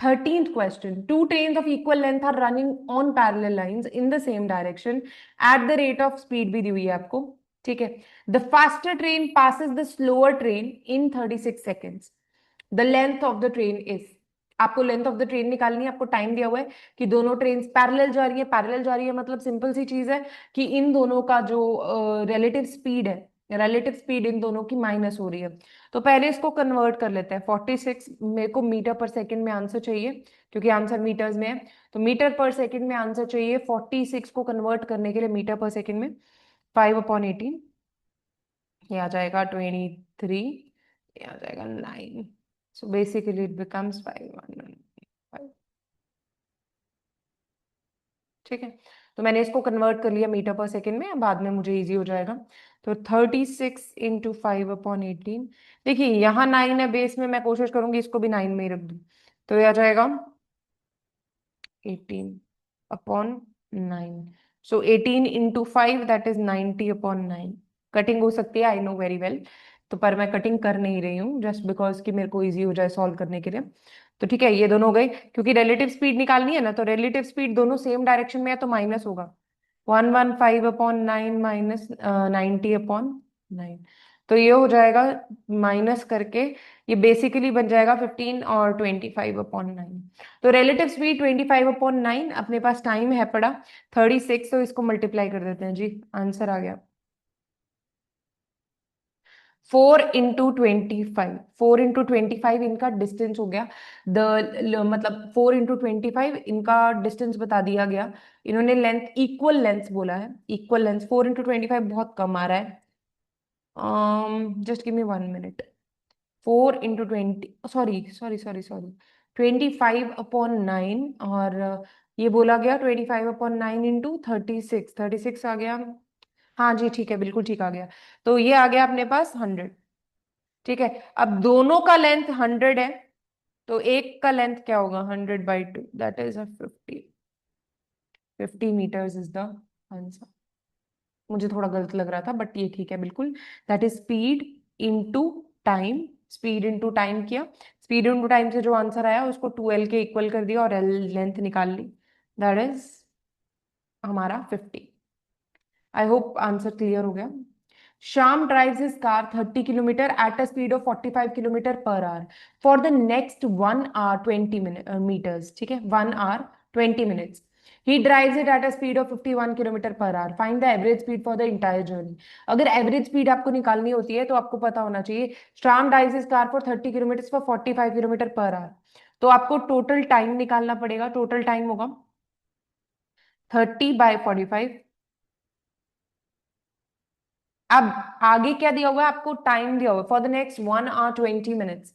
13th question. Two trains of equal length are running on parallel lines in the same direction at the rate of speed भी दी हुई है आपको। ठीक है, the faster train passes the slower train in 36 seconds. The length of the train is, आपको length of the train निकालनी है। आपको टाइम दिया हुआ है कि दोनों ट्रेन पैरेलल जा रही है। पैरेलल जा रही है मतलब सिंपल सी चीज है कि इन दोनों का जो रिलेटिव स्पीड है, रिलेटिव स्पीड इन दोनों की माइनस हो रही है। तो पहले इसको कन्वर्ट कर लेते हैं। 46 मेरे को मीटर पर सेकंड में आंसर चाहिए, क्योंकि आंसर मीटर्स में है। तो मीटर पर सेकंड में आंसर चाहिए। 46 को कन्वर्ट करने के लिए मीटर पर सेकंड में 5/18, ये आ जाएगा 23, ये आ जाएगा 9। So basically it becomes 515। ठीक है, तो मैंने इसको कन्वर्ट कर लिया मीटर पर सेकंड में, बाद में मुझे इजी हो जाएगा। तो 36 × 5/18। देखिए यहाँ 9 है बेस में, मैं कोशिश करूंगी इसको भी 9 में ही रख दूं। तो यह आ जाएगा 18/9। सो 18 × 5 दैट इज 90/9। कटिंग हो सकती है, आई नो वेरी वेल, तो पर मैं कटिंग कर नहीं रही हूँ, जस्ट बिकॉज कि मेरे को इजी हो जाए सॉल्व करने के लिए। तो ठीक है, ये दोनों हो गए, क्योंकि रिलेटिव स्पीड निकालनी है ना, तो रिलेटिव स्पीड दोनों सेम डायरेक्शन में है तो माइनस होगा। 115/9 माइनस 90/9। तो ये हो जाएगा माइनस करके, ये बेसिकली बन जाएगा 15 और 25/9। तो रिलेटिव स्पीड 25/9। अपने पास टाइम है पड़ा 36, तो इसको मल्टीप्लाई कर देते हैं जी, आंसर आ गया 4 × 25। 4 × 25 इनका डिस्टेंस हो गया। मतलब 4 × 25 इनका डिस्टेंस बता दिया गया। इन्होंने लेंथ, इक्वल लेंथ बोला है, इक्वल लेंथ। 4 × 25 बहुत कम आ रहा है। Just give me 1 minute. 4 × 20, sorry sorry sorry sorry, 25/9, और ये बोला गया 25/9 इंटू 36। 36 आ गया। हाँ जी ठीक है, बिल्कुल ठीक आ गया। तो ये आ गया अपने पास 100। ठीक है, अब दोनों का लेंथ 100 है, तो एक का लेंथ क्या होगा, 100/2 that is 50। 50 meters is the answer. मुझे थोड़ा गलत लग रहा था बट ये ठीक है बिल्कुल। That is speed into time. Speed into time किया, स्पीड इनटू टाइम से जो आंसर आया उसको 2L के इक्वल कर दिया और L लेंथ निकाल ली, दैट इज हमारा 50। आई होप आंसर क्लियर हो गया। Shyam drives his car 30 kilometre eight a speed of 45 kilometre per hour for the next 1 hour 20 meters। ठीक है, 1 hour 20 minutes. He drives it at a speed of 51 kilometre per our. Find the average speed for the entire journey. अगर average speed आपको निकालनी होती है तो आपको पता होना चाहिए Shyam drives his car for 30 kilometre for 45 kilometre per hour. तो आपको टोटल टाइम निकालना पड़ेगा. टोटल टाइम होगा 30/45. अब आगे क्या दिया हुआ है आपको? टाइम दिया हुआ है for the next 1 hour 20 minutes.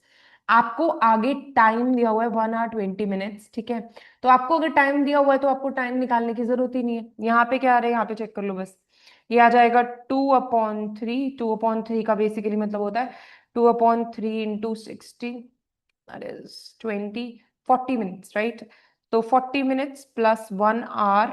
आपको आगे टाइम दिया हुआ है 1 hour 20 minutes. ठीक है, तो आपको अगर टाइम दिया हुआ है तो आपको टाइम निकालने की जरूरत ही नहीं है. यहाँ पे क्या आ रहा है, यहाँ पे चेक कर लो बस. ये आ जाएगा 2/3. 2/3 का बेसिकली मतलब होता है 2/3 into 60, that is 20, 40 minutes, right? तो 40 minutes प्लस 1 hour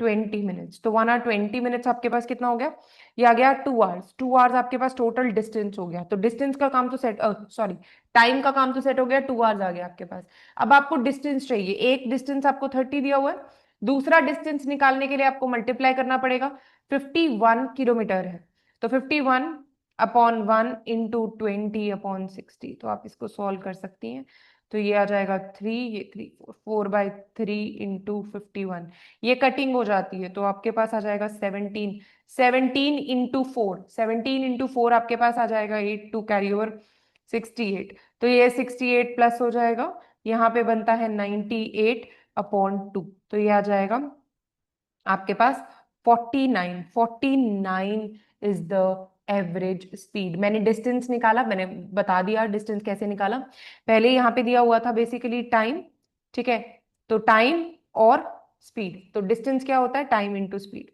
20 minutes, तो 1 hour 20 minutes आपके पास कितना हो गया? ये आ गया 2 hours. 2 hours आपके पास टोटल डिस्टेंस हो गया. तो डिस्टेंस का काम तो सेट, सॉरी, टाइम का काम तो सेट हो गया. 2 hours आ गया आपके पास. अब आपको डिस्टेंस चाहिए. एक डिस्टेंस आपको 30 दिया हुआ है, दूसरा डिस्टेंस निकालने के लिए आपको मल्टीप्लाई करना पड़ेगा. 51 किलोमीटर है, तो 51/1 इंटू 20/60. तो आप इसको सॉल्व कर सकती हैं. तो ये आ जाएगा 3, ये 3, 4/3 इंटू 51. ये कटिंग हो जाती है तो आपके पास आ जाएगा 17. 17 इंटू 4, 17 इंटू 4 आपके पास आ जाएगा 8 टू कैरी ओवर 68. तो ये 68 प्लस हो जाएगा, यहाँ पे बनता है 98/2. तो ये आ जाएगा आपके पास 49. 49 इज द एवरेज स्पीड. मैंने डिस्टेंस निकाला, मैंने बता दिया डिस्टेंस कैसे निकाला. पहले यहाँ पे दिया हुआ था बेसिकली टाइम. ठीक है, तो टाइम और स्पीड. तो डिस्टेंस क्या होता है? Time into speed.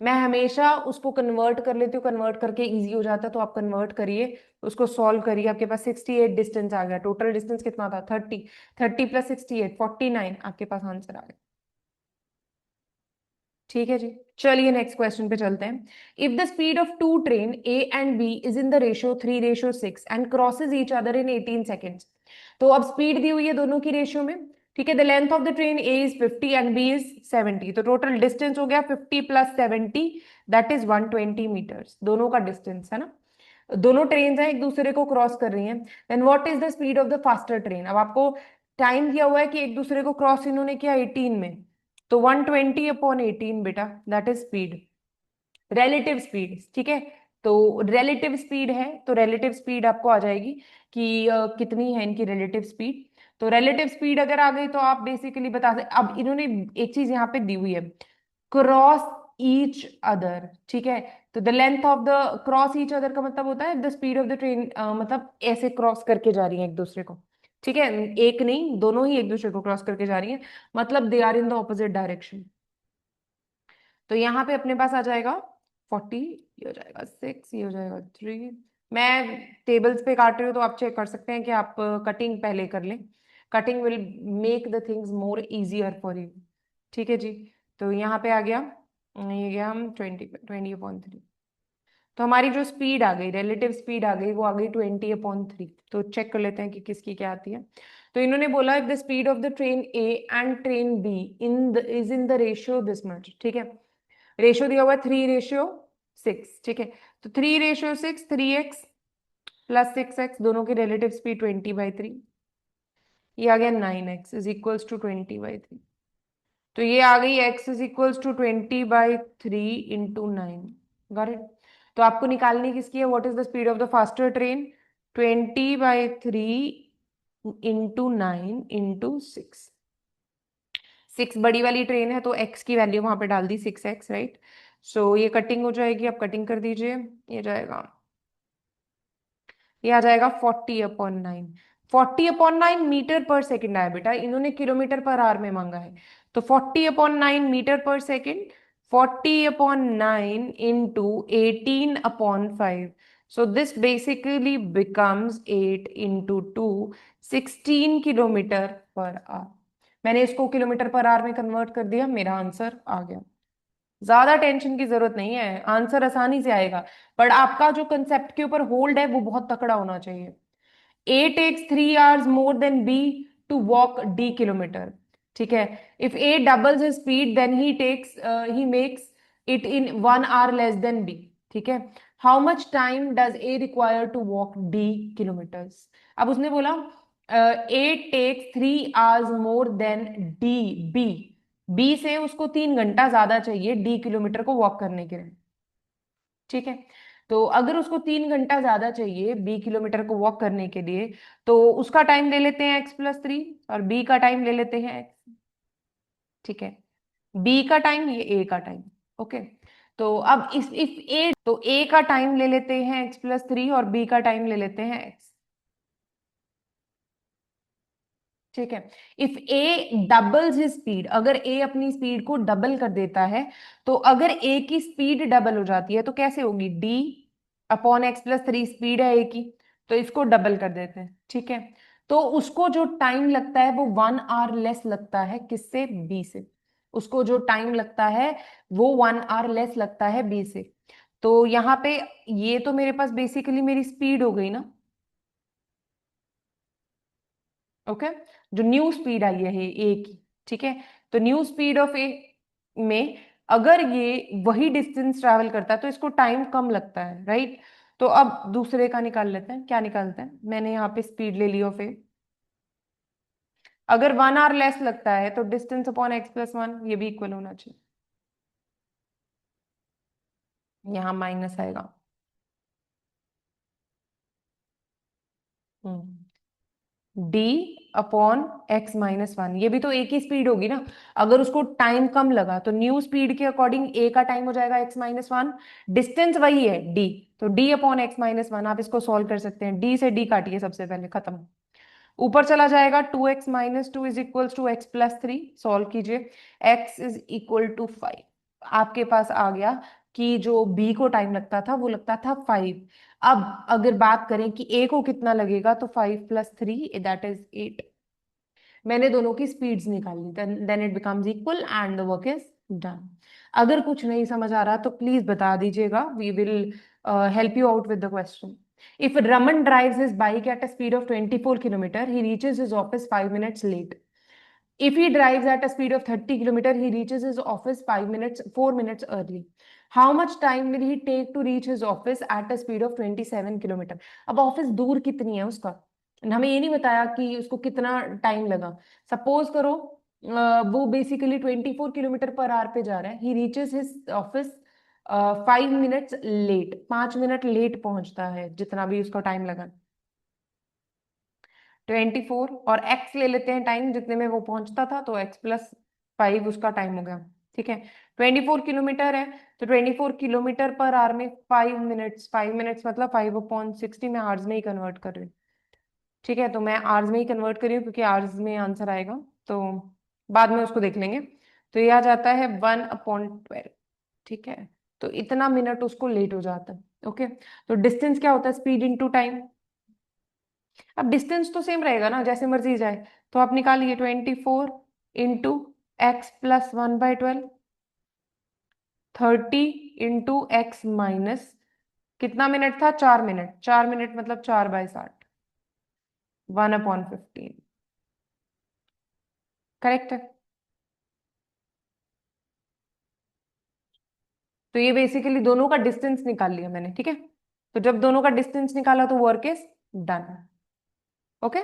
मैं हमेशा उसको कन्वर्ट कर लेती हूँ, कन्वर्ट करके इजी हो जाता है. तो आप कन्वर्ट करिए, उसको सॉल्व करिए. आपके पास 68 डिस्टेंस आ गया. टोटल डिस्टेंस कितना था? 30. 30 प्लस 68 49. आपके पास आंसर आ गया. ठीक है जी, चलिए नेक्स्ट क्वेश्चन पे चलते हैं. If the speed of two train A and B is in the ratio 3:6 and crosses each other in 18 seconds. तो अब स्पीड दी हुई है दोनों की रेशियो में. ठीक है, the length of the train A is 50 and B is 70. तो टोटल डिस्टेंस हो गया 50 प्लस 70, दैट इज 120 मीटर्स. दोनों का डिस्टेंस है ना, दोनों ट्रेन है एक दूसरे को क्रॉस कर रही हैं. Then what is the speed of the faster train. अब आपको टाइम दिया हुआ है कि एक दूसरे को क्रॉस इन्होंने किया 18 में, तो 120/18 बेटा, that is speed. Relative speed. ठीक है, तो रिलेटिव स्पीड है तो रिलेटिव स्पीड आपको आ जाएगी कि कितनी है इनकी रिलेटिव स्पीड. तो रिलेटिव स्पीड अगर आ गई तो आप बेसिकली बता सकते. अब इन्होंने एक चीज यहाँ पे दी हुई है, क्रॉस ईच अदर. ठीक है, तो the length of the, cross each other का मतलब होता है the speed of the train, मतलब ऐसे क्रॉस करके जा रही है एक दूसरे को. ठीक है, एक नहीं, दोनों ही एक दूसरे को क्रॉस करके जा रही है, मतलब they are in the opposite direction. तो यहाँ पे अपने पास आ जाएगा 40, ये हो जाएगा 6, ये हो जाएगा 3. मैं टेबल्स पे काट रही हूँ तो आप चेक कर सकते हैं कि आप कटिंग पहले कर लें. Cutting will make the things more easier for you. ठीक है जी, तो यहाँ पे आ गया, ये गया हम 20/3. तो हमारी जो स्पीड आ गई, रिलेटिव स्पीड आ गई, वो आ गई 20/3. तो चेक कर लेते हैं कि किसकी क्या आती है. तो इन्होंने बोला if the speed of the train A and train B is in the ratio this much. ठीक है, रेशियो दिया हुआ है 3:6. ठीक है, तो 3:6, 3x प्लस 6x, दोनों की रिलेटिव स्पीड 20/3. ये आ गया 9x इज इक्वल्स टू 20/3. तो ये आ गई x is equals to 20/3 into 9. Got it. तो आपको निकालनी किसकी है? What is the speed of the faster train? 20/3 into 9 into 6. 6 बड़ी वाली ट्रेन है तो x की वैल्यू वहां पे डाल दी 6x, राइट. सो ये कटिंग हो जाएगी, आप कटिंग कर दीजिए. ये जाएगा, ये आ जाएगा 40/9. 40/9 मीटर पर सेकेंड आया बेटा, इन्होंने किलोमीटर पर आवर में मांगा है. तो 40/9 मीटर पर second. 40/9 into 18/5. So this basically becomes 8 into 2, 16 kilometre per our. मैंने इसको किलोमीटर पर आवर में कन्वर्ट कर दिया, मेरा आंसर आ गया. ज्यादा टेंशन की जरूरत नहीं है, आंसर आसानी से आएगा. बट आपका जो कंसेप्ट के ऊपर होल्ड है वो बहुत तकड़ा होना चाहिए. A takes 3 hours more than B to walk D kilometre. ठीक है, if A doubles his speed then he makes it in 1 hour less than B. ठीक है, how much time does A require to walk D kilometres. अब उसने बोला A take 3 hours more than D. B B से उसको 3 घंटा ज्यादा चाहिए डी किलोमीटर को वॉक करने के लिए। ठीक है, तो अगर उसको 3 घंटा ज्यादा चाहिए बी किलोमीटर को वॉक करने के लिए, तो उसका टाइम ले लेते हैं x+3 और बी का टाइम ले लेते हैं x। ठीक है, बी का टाइम, ये ए का टाइम। ओके, तो अब इस इफ ए, तो ए का टाइम ले लेते हैं x+3 और बी का टाइम ले लेते हैं x। ठीक है, if A doubles his speed, अगर ए अपनी स्पीड को डबल कर देता है, तो अगर ए की स्पीड डबल हो जाती है तो कैसे होगी, डी अपॉन x+3 स्पीड है ए की, तो इसको डबल कर देते हैं। ठीक है, तो उसको जो टाइम लगता है वो 1 hour लेस लगता है किससे, बी से। उसको जो टाइम लगता है वो 1 hour लेस लगता है बी से। तो यहाँ पे ये तो मेरे पास बेसिकली मेरी स्पीड हो गई ना। ओके, जो न्यू स्पीड आई है ए की। ठीक है, तो न्यू स्पीड ऑफ ए में अगर ये वही डिस्टेंस ट्रैवल करता है तो इसको टाइम कम लगता है, राइट। तो अब दूसरे का निकाल लेते हैं, क्या निकालते हैं, मैंने यहाँ पे स्पीड ले ली ऑफ ए। अगर 1 hour लेस लगता है तो डिस्टेंस अपॉन x+1 ये भी इक्वल होना चाहिए, यहाँ माइनस आएगा। डी अपॉन x-1, ये भी तो एक ही स्पीड होगी ना। अगर उसको टाइम कम लगा तो न्यू स्पीड के अकॉर्डिंग ए का टाइम हो जाएगा x-1, डिस्टेंस वही है डी, तो डी अपॉन x-1। आप इसको सॉल्व कर सकते हैं, डी से डी काटिए सबसे पहले, खत्म। ऊपर चला जाएगा 2x-2 is equal to x+3, solve कीजिए, x इज इक्वल टू 5। आपके पास आ गया कि जो b को टाइम लगता था वो लगता था 5। अब अगर बात करें कि a को कितना लगेगा, तो 5+3 दैट इज 8। मैंने दोनों की स्पीड्स निकाल ली, then it becomes equal and the work is done. अगर कुछ नहीं समझ आ रहा तो प्लीज बता दीजिएगा, we will help you out with the question. If Raman drives his bike at a speed of 24 kilometer, he reaches his office 5 minutes late. If he drives at a speed of 30 kilometer, he reaches his office 4 minutes early. How much time will he take to reach his office at a speed of 27 kilometer? अब office दूर कितनी है उसका, हमें ये नहीं बताया कि उसको कितना टाइम लगा। सपोज करो वो बेसिकली 24 किलोमीटर पर आवर पे जा रहा है, he reaches his office 5 minutes late, 5 minute late पहुंचता है, जितना भी उसका टाइम लगा। 24 और x ले लेते हैं टाइम जितने में वो पहुंचता था, तो x+5 उसका टाइम हो गया। ठीक है, 24 किलोमीटर है, तो 24 किलोमीटर पर आवर में 5 मिनट्स, 5 मिनट्स मतलब 5/60 में आवर्स में ही कन्वर्ट कर रही हूँ। ठीक है, तो मैं आवर्स में ही कन्वर्ट करी हूँ क्योंकि आवर्स में आंसर आएगा, तो बाद में उसको देख लेंगे। तो ये आ जाता है 1/12। ठीक है, तो इतना मिनट उसको लेट हो जाता है। ओके, तो डिस्टेंस क्या होता है, स्पीड इनटू टाइम। अब डिस्टेंस तो सेम रहेगा ना, जैसे मर्जी जाए, तो आप निकालिए 24 इंटू x+1/12, 30 इंटू x कितना मिनट था, 4 मिनट, 4 मिनट मतलब 4/60, 1/15। करेक्ट है, तो ये बेसिकली दोनों का डिस्टेंस निकाल लिया मैंने। ठीक है, तो जब दोनों का डिस्टेंस निकाला तो वर्क इज डन। ओके,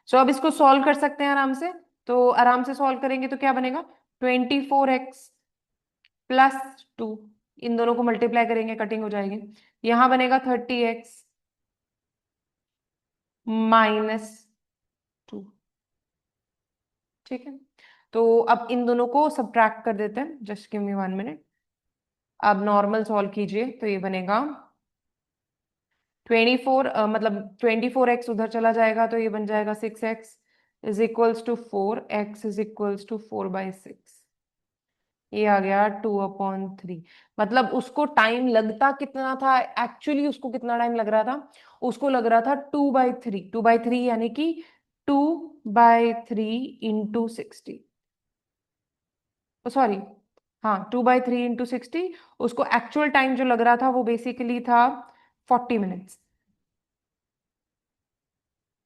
सो अब इसको सॉल्व कर सकते हैं आराम से। तो आराम से सॉल्व करेंगे तो क्या बनेगा, 24x+2, इन दोनों को मल्टीप्लाई करेंगे, कटिंग हो जाएगी, यहां बनेगा 30x-2। ठीक है, तो अब इन दोनों को सब्ट्रैक्ट कर देते हैं, जस्ट गिव मी 1 मिनट। अब नॉर्मल सॉल्व कीजिए तो ये बनेगा 24, मतलब 24x उधर चला जाएगा तो ये बन जाएगा 6x is equals to 4x is equals to 4/6। ये आ गया 2/3। मतलब उसको टाइम लगता कितना था, एक्चुअली उसको कितना टाइम लग रहा था, उसको लग रहा था 2/3, 2/3 यानी कि 2/3 इंटू 60, सॉरी, हाँ 2/3 इंटू 60। उसको एक्चुअल टाइम जो लग रहा था वो बेसिकली था 40 मिनट्स।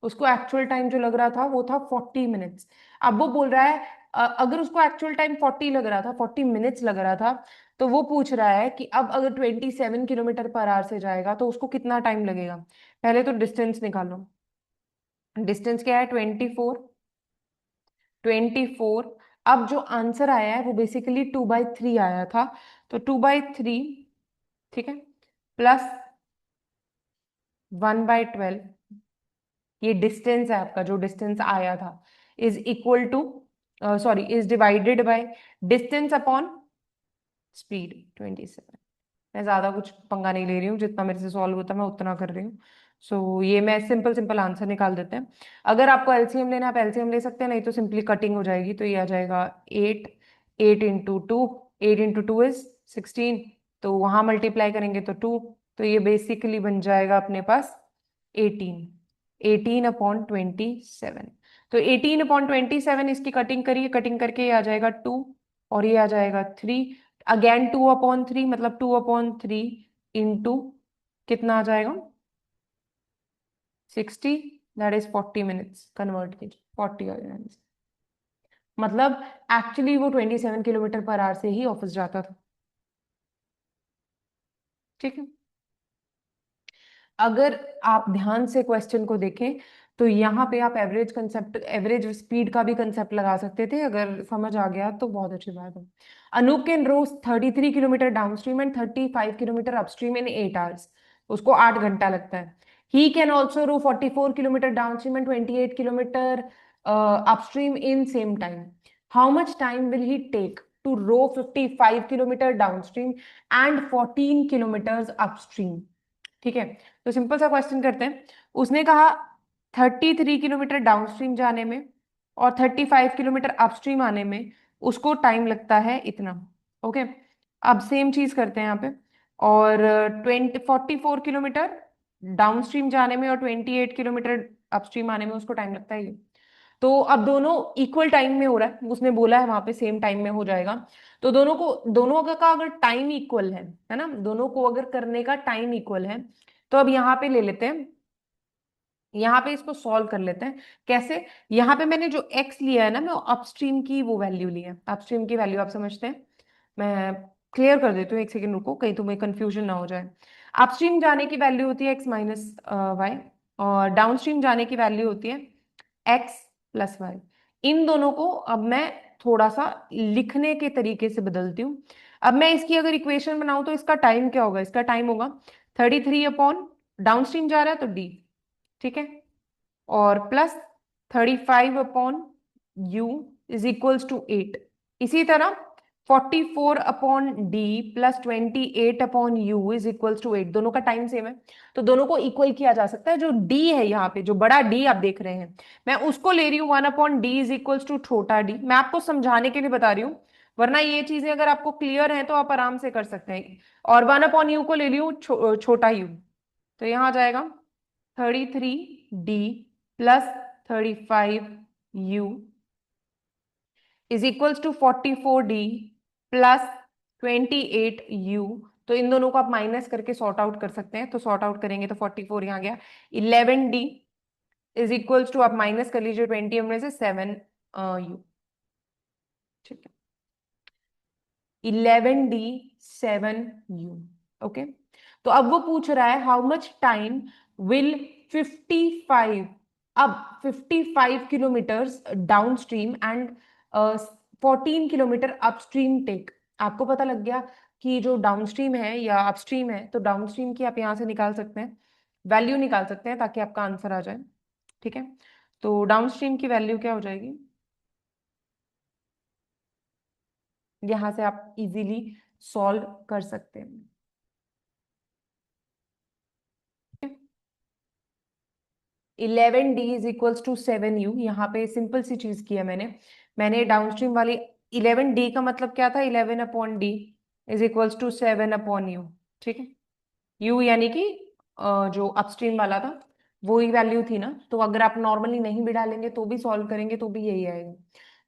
उसको एक्चुअल टाइम जो लग रहा था वो था 40 मिनट्स। अब वो बोल रहा है अगर उसको एक्चुअल टाइम 40 लग रहा था, 40 मिनट्स लग रहा था, तो वो पूछ रहा है कि अब अगर 27 किलोमीटर पर आवर से जाएगा तो उसको कितना टाइम लगेगा। पहले तो डिस्टेंस निकालो, डिस्टेंस क्या है 24। अब जो आंसर आया है वो बेसिकली 2/3 आया था, तो 2/3, ठीक है, प्लस 1/12, ये डिस्टेंस है आपका, जो डिस्टेंस आया था, is equal to, sorry, is divided by distance upon speed 27। मैं ज्यादा कुछ पंगा नहीं ले रही हूँ, जितना मेरे से सॉल्व होता है मैं उतना कर रही हूँ। सो ये मैं सिंपल सिंपल आंसर निकाल देते हैं। अगर आपको एलसीएम लेना है आप एलसीएम ले सकते हैं, नहीं तो सिंपली कटिंग हो जाएगी, तो ये आ जाएगा 8। 8 इंटू 2, 8 इंटू 2 इज 16, तो वहां मल्टीप्लाई करेंगे तो 2, तो ये बेसिकली बन जाएगा अपने पास 18। 18/27, तो 18/27, इसकी कटिंग करिए, कटिंग करके ये आ जाएगा 2 और ये आ जाएगा 3। अगेन 2/3, मतलब 2/3 इंटू कितना आ जाएगा 60, दैट इज 40 मिनट्स, कन्वर्ट कीजिए 40 आ जाएगा। मतलब एक्चुअली वो 27 किलोमीटर पर आवर से ही ऑफिस जाता था, ठीक है। अगर आप ध्यान से क्वेश्चन को देखें तो यहाँ पे आप एवरेज कंसेप्ट, एवरेज स्पीड का भी कंसेप्ट लगा सकते थे, अगर समझ आ गया तो बहुत अच्छी बात है। Anup can row 33 kilometre down stream and 35 kilometre upstream in 8 hours, उसको 8 घंटा लगता है। He can also row 44 kilometre down stream and 28 kilometre upstream in same time. How much time will he take to row 55 kilometre down stream and 14 kilometre upstream, ठीक है। तो simple सा question करते हैं। उसने कहा 33 किलोमीटर डाउनस्ट्रीम जाने में और 35 किलोमीटर अपस्ट्रीम आने में उसको टाइम लगता है इतना, ओके। अब सेम चीज करते हैं यहाँ पे, और 44 किलोमीटर डाउनस्ट्रीम जाने में और 28 किलोमीटर अपस्ट्रीम आने में उसको टाइम लगता है ये। तो अब दोनों इक्वल टाइम में हो रहा है, उसने बोला है वहां पे सेम टाइम में हो जाएगा, तो दोनों को, दोनों का अगर टाइम इक्वल है ना, दोनों को अगर करने का टाइम इक्वल है, तो अब यहाँ पे ले लेते हैं, यहाँ पे इसको सॉल्व कर लेते हैं। कैसे? यहाँ पे मैंने जो एक्स लिया है ना, मैं अपस्ट्रीम की वो वैल्यू ली है, अपस्ट्रीम की वैल्यू आप समझते हैं। मैं क्लियर कर देती हूँ, एक सेकंड रुको, कहीं तुम्हें कंफ्यूजन ना हो जाए। अपस्ट्रीम जाने की वैल्यू होती है x - y, और डाउनस्ट्रीम जाने की वैल्यू होती है x + y। इन दोनों को अब मैं थोड़ा सा लिखने के तरीके से बदलती हूँ। अब मैं इसकी अगर इक्वेशन बनाऊं तो इसका टाइम क्या होगा, इसका टाइम होगा 33 अपॉन, डाउनस्ट्रीम जा रहा है तो d, ठीक है, और प्लस 35/u = 8। इसी तरह 44/d + 28/u = 8, दोनों का टाइम सेम है, तो दोनों को इक्वल किया जा सकता है। जो d है यहाँ पे, जो बड़ा d आप देख रहे हैं, मैं उसको ले रही हूँ 1/d = छोटा d, मैं आपको समझाने के लिए बता रही हूँ, वरना ये चीजें अगर आपको क्लियर है तो आप आराम से कर सकते हैं। और 1/u को ले रही हूँ छोटा u, तो यहाँ आ जाएगा 33d + 35u = 44d + 28u। तो इन दोनों को आप माइनस करके सॉर्ट आउट कर सकते हैं, तो सॉर्ट आउट करेंगे तो 44 यहाँ गया। 11d = आप माइनस कर लीजिए 20 में से 7u, ठीक है, 11d 7u, ओके। तो अब वो पूछ रहा है हाउ मच टाइम विल 55, अब 55 kilometre down stream and 14 kilometre upstream take. आपको पता लग गया कि जो डाउनस्ट्रीम है या अपस्ट्रीम है, तो डाउनस्ट्रीम की आप यहां से निकाल सकते हैं, वैल्यू निकाल सकते हैं ताकि आपका आंसर आ जाए, ठीक है। तो डाउनस्ट्रीम की वैल्यू क्या हो जाएगी, यहां से आप इजीली सॉल्व कर सकते हैं। 11d = 7u, यहाँ पे सिंपल सी चीज की है मैंने डाउनस्ट्रीम वाली, 11d का मतलब क्या था, 11/d = 7/u, ठीक है। u यानी कि जो अपस्ट्रीम वाला था वो ही वैल्यू थी ना, तो अगर आप नॉर्मली नहीं भी डालेंगे तो भी सॉल्व करेंगे तो भी यही आएगा।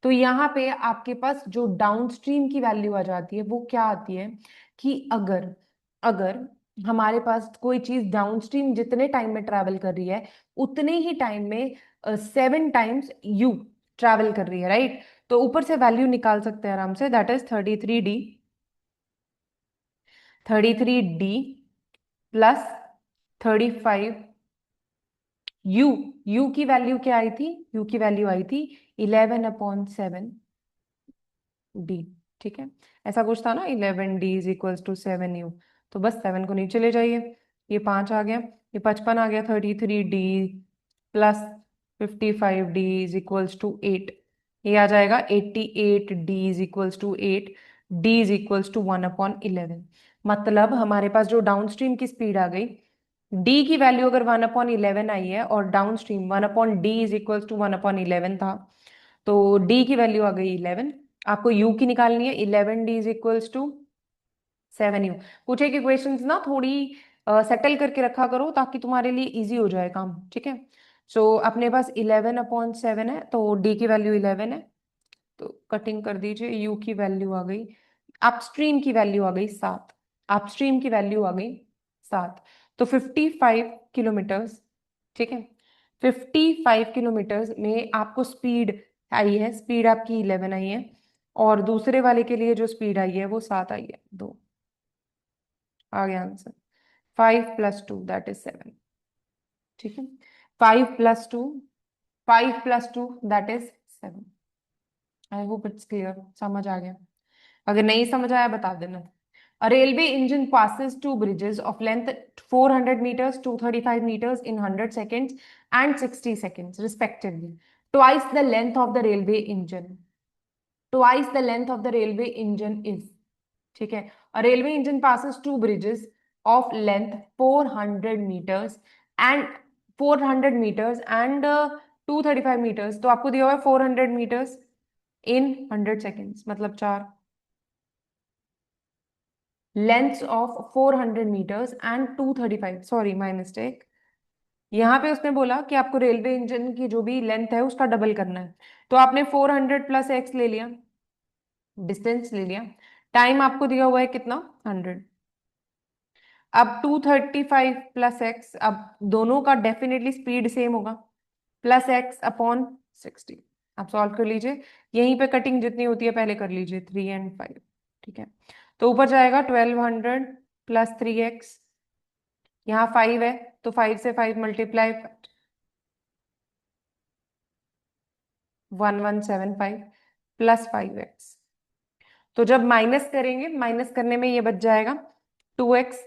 तो यहाँ पे आपके पास जो डाउनस्ट्रीम की वैल्यू आ जाती है वो क्या आती है, कि अगर अगर हमारे पास कोई चीज डाउनस्ट्रीम जितने टाइम में ट्रैवल कर रही है उतने ही टाइम में 7 टाइम्स यू ट्रैवल कर रही है, राइट। तो ऊपर से वैल्यू निकाल सकते हैं आराम से, that is 33d + 35 you you की वैल्यू क्या आई थी? यू की वैल्यू आई थी 11/7 डी। ठीक है, ऐसा कुछ था ना, 11 D is equals to 7 U। तो बस 7 को नीचे ले जाइए, ये 5 आ गया, ये 55 आ गया, 33D plus 55D is equals to 8। ये आ जाएगा 88D is equals to 8, D is equals to 1/11। मतलब हमारे पास जो डाउनस्ट्रीम की स्पीड आ गई, D की वैल्यू अगर 1/11 आई है और downstream 1/D is equals to 1/11 था, तो D की वैल्यू आ गई 11। आपको U की निकालनी है, 11D is equals to 7U। कुछ एक इक्वेशंस ना थोड़ी सेटल करके रखा करो ताकि तुम्हारे लिए इजी हो जाए काम। ठीक है, सो अपने पास 11/7 है, तो D की वैल्यू 11 है, तो कटिंग कर दीजिए, U की वैल्यू आ गई, अपस्ट्रीम की वैल्यू आ गई 7, अपस्ट्रीम की वैल्यू आ गई 7, तो 55 किलोमीटर्स। ठीक है, 55 किलोमीटर्स में आपको स्पीड आई है, स्पीड आपकी 11 आई है, और दूसरे वाले के लिए जो स्पीड आई है वो 7 आई है। दो आ गया आंसर, 5 + 2 दैट इज 7। ठीक है, 5 + 2, 5 + 2 that is 7। I hope it's clear, समझ आ गया? अगर नहीं समझ आया बता देना। A railway engine passes two bridges of length 400 meters, 235 meters in 100 seconds and 60 seconds respectively. Twice the length of the railway engine. Twice the length of the railway engine is. ठीक है, a railway engine passes two bridges of length 400 meters and 400 meters and 235 meters। तो आपको दिया हुआ है 400 meters in 100 seconds, मतलब 4। Length of 400 meters and 235, sorry my mistake. यहाँ पे उसने बोला कि आपको रेलवे इंजन की जो भी लेंथ है उसका डबल करना है, तो आपने 400 + x ले लिया, डिस्टेंस ले लिया, टाइम आपको दिया हुआ है कितना, 100। अब 235 + x, अब दोनों का डेफिनेटली स्पीड सेम होगा, +x/60। आप सॉल्व कर लीजिए, यहीं पे कटिंग जितनी होती है पहले कर लीजिए, 3 और 5। ठीक है, तो ऊपर जाएगा 1200 + 3x, यहाँ 5 है तो 5 से 5 मल्टीप्लाई, 1175 + 5x। तो जब माइनस करेंगे, माइनस करने में ये बच जाएगा 2x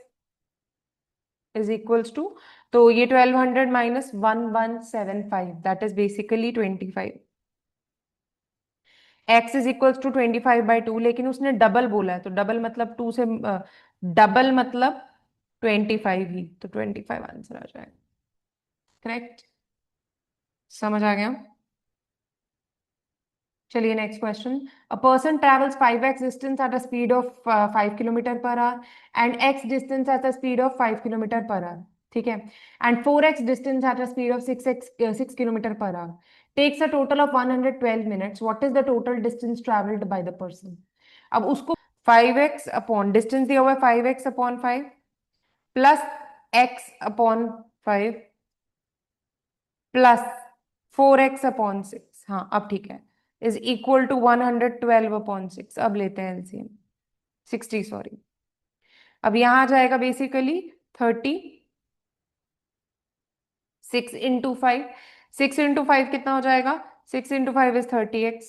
इज इक्वल्स टू, तो ये 1200 minus 1175 that is basically 25। x is equals to 25/2, लेकिन उसने डबल बोला है, तो डबल मतलब 2 से डबल मतलब 25 ही, तो 25 आंसर आ जाएगा। करेक्ट, समझ आ गया? चलिए next question. A person travels 5x distance at a speed of 5 km/h and x distance at a speed of 5 km/h। ठीक है, and 4x distance at a speed of 6 km/h, takes a total of 112 minutes. What is the total distance travelled by the person? अब उसको 5x upon distance दिया हुआ है, 5x/5 plus x/5 plus 4x/6। हाँ अब ठीक है, इज इक्वल टू 112/6। अब लेते हैं एलसीएम, 60 सॉरी। अब यहां आ जाएगा बेसिकली 30, 6 × 5, 6 × 5 कितना हो जाएगा, 6 × 5 इज 30x,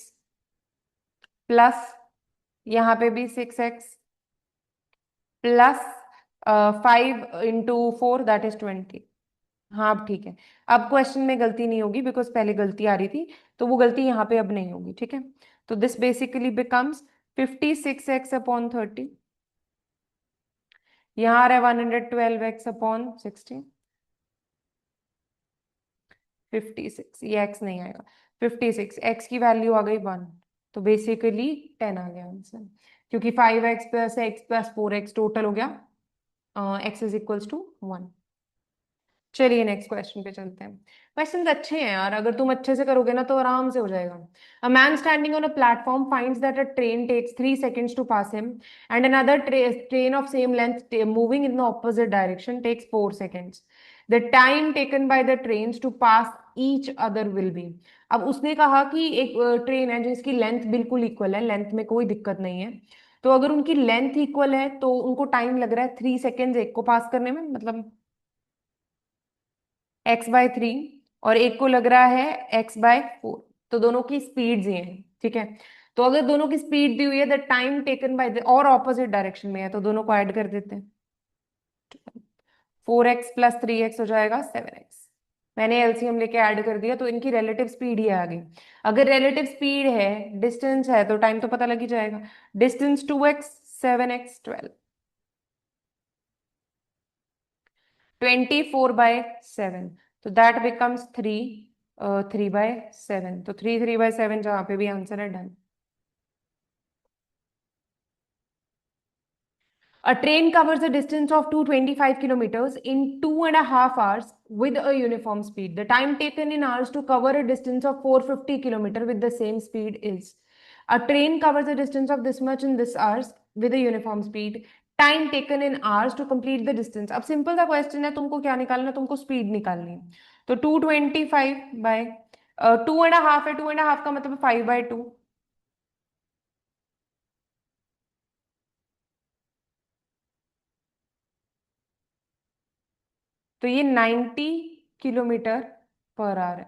प्लस यहाँ पे भी 6x, प्लस 5 × 4 दैट इज 20। हाँ अब ठीक है, अब क्वेश्चन में गलती नहीं होगी बिकॉज पहले गलती आ रही थी, तो वो गलती यहाँ पे अब नहीं होगी। ठीक है, तो दिस बेसिकली बिकम्स 56x/30। यहाँ आ रहा है 112x/60, 56, ये x नहीं आएगा, 56, x की वैल्यू आ गई 1, तो बेसिकली 10 आ गया आंसर, क्योंकि 5x + x + 4x टोटल हो गया x इज इक्वल्स टू 1। चलिए नेक्स्ट क्वेश्चन पे चलते हैं। क्वेश्चंस अच्छे हैं यार, अगर तुम अच्छे से करोगे ना तो आराम से हो जाएगा। A man standing on a platform finds that a train takes 3 seconds to pass him and another train of same length moving in the opposite direction takes 4 seconds। The time taken by the trains to pass each other will be. अब उसने कहा कि एक train है जिसकी length बिल्कुल equal है, length में कोई दिक्कत नहीं है, तो अगर उनकी लेंथ इक्वल है तो उनको टाइम लग रहा है 3 seconds एक को पास करने में, मतलब x/3 और एक को लग रहा है x/4। तो दोनों की स्पीड ये हैं, ठीक है। तो अगर दोनों की स्पीड दी हुई है, the time taken by the, और ऑपोजिट डायरेक्शन में है, तो दोनों को ऐड कर देते हैं। 4x + 3x हो जाएगा 7x। मैंने एलसीएम लेके ऐड कर दिया, तो इनकी रिलेटिव स्पीड ही आ गई। अगर रिलेटिव स्पीड है, डिस्टेंस है, तो टाइम तो पता लग ही जाएगा। Distance 2x, 7x 12। 24/7, तो दैट बिकम्स 3/7। तो 3/7 जहां पे भी आंसर है, done. A train covers a distance of 225 kilometers in 2.5 hours with a uniform speed. The time taken in hours to cover a distance of 450 kilometers with the same speed is. A train covers a distance of this much in this hours with a uniform speed. Time taken in hours to complete the distance. अब simple सा question है, तुमको क्या निकालना है? तुमको speed निकालनी है। तो 225/2.5 है, 2.5 का मतलब 5/2। तो ये 90 km/h है।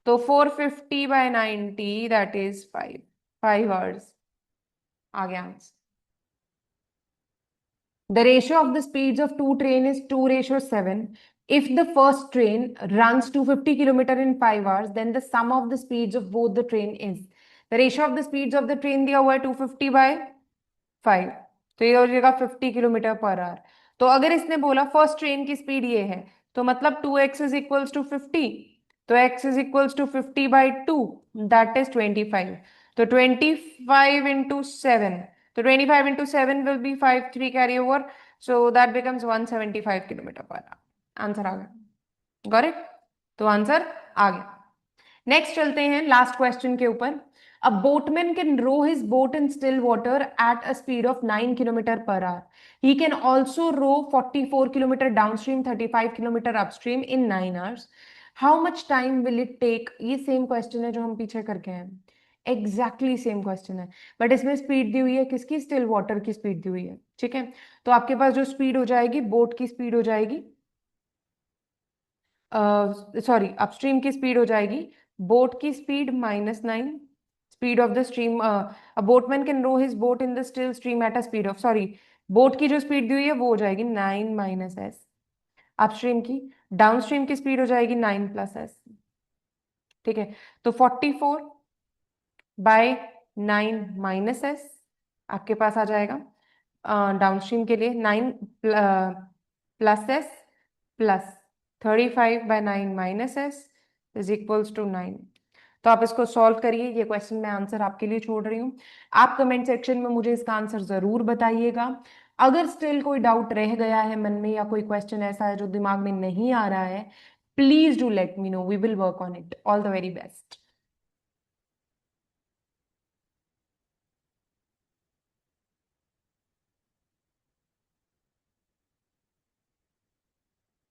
तो 450/90, दैट इज 5 आवर्स। आ गया answer. The ratio of the speeds of two train is 2:7. If the first train runs 250 km in 5 hours, then the sum of the speeds of both the train is. The ratio of the speeds of the train दिया हुआ है 250/5, तो ये हो जाएगा 50 km/h। तो अगर इसने बोला फर्स्ट ट्रेन की स्पीड ये है, तो मतलब 2x = 50। तो x = 50/2, दैट इज 25। तो 25 × 7, तो 25 × 7 will be 5, 3 carry over, so that becomes 175 km/h। Answer आ गया। Got it? तो आंसर आ गया। नेक्स्ट चलते हैं लास्ट क्वेश्चन के ऊपर। A boatman can row his boat in still water at a speed of 9 km/h। He can also row 44 km downstream, 35 km upstream in 9 hours। How much time will it take? ये same question है जो हम पीछे करके हैं, exactly same question है, but इसमें speed दी हुई है किसकी? स्टिल वाटर की स्पीड दी हुई है, ठीक है। तो आपके पास जो स्पीड हो जाएगी, बोट की स्पीड हो जाएगी, सॉरी अपस्ट्रीम की स्पीड हो जाएगी, बोट की speed -9, speed of the stream. A boatman can row his boat in the still stream at a speed of, sorry, boat की जो स्पीड दी हुई है वो हो जाएगी 9 - s अपस्ट्रीम की। डाउनस्ट्रीम की स्पीड हो जाएगी 9 + s, ठीक है। तो 44/9 - s आपके पास आ जाएगा। डाउनस्ट्रीम के लिए 9 + s +35/9 - s तो आप इसको सॉल्व करिए। ये क्वेश्चन मैं आंसर आपके लिए छोड़ रही हूँ। आप कमेंट सेक्शन में मुझे इसका आंसर जरूर बताइएगा। अगर स्टिल कोई डाउट रह गया है मन में, या कोई क्वेश्चन ऐसा है जो दिमाग में नहीं आ रहा है, please do let me know, we will work on it. All the very best.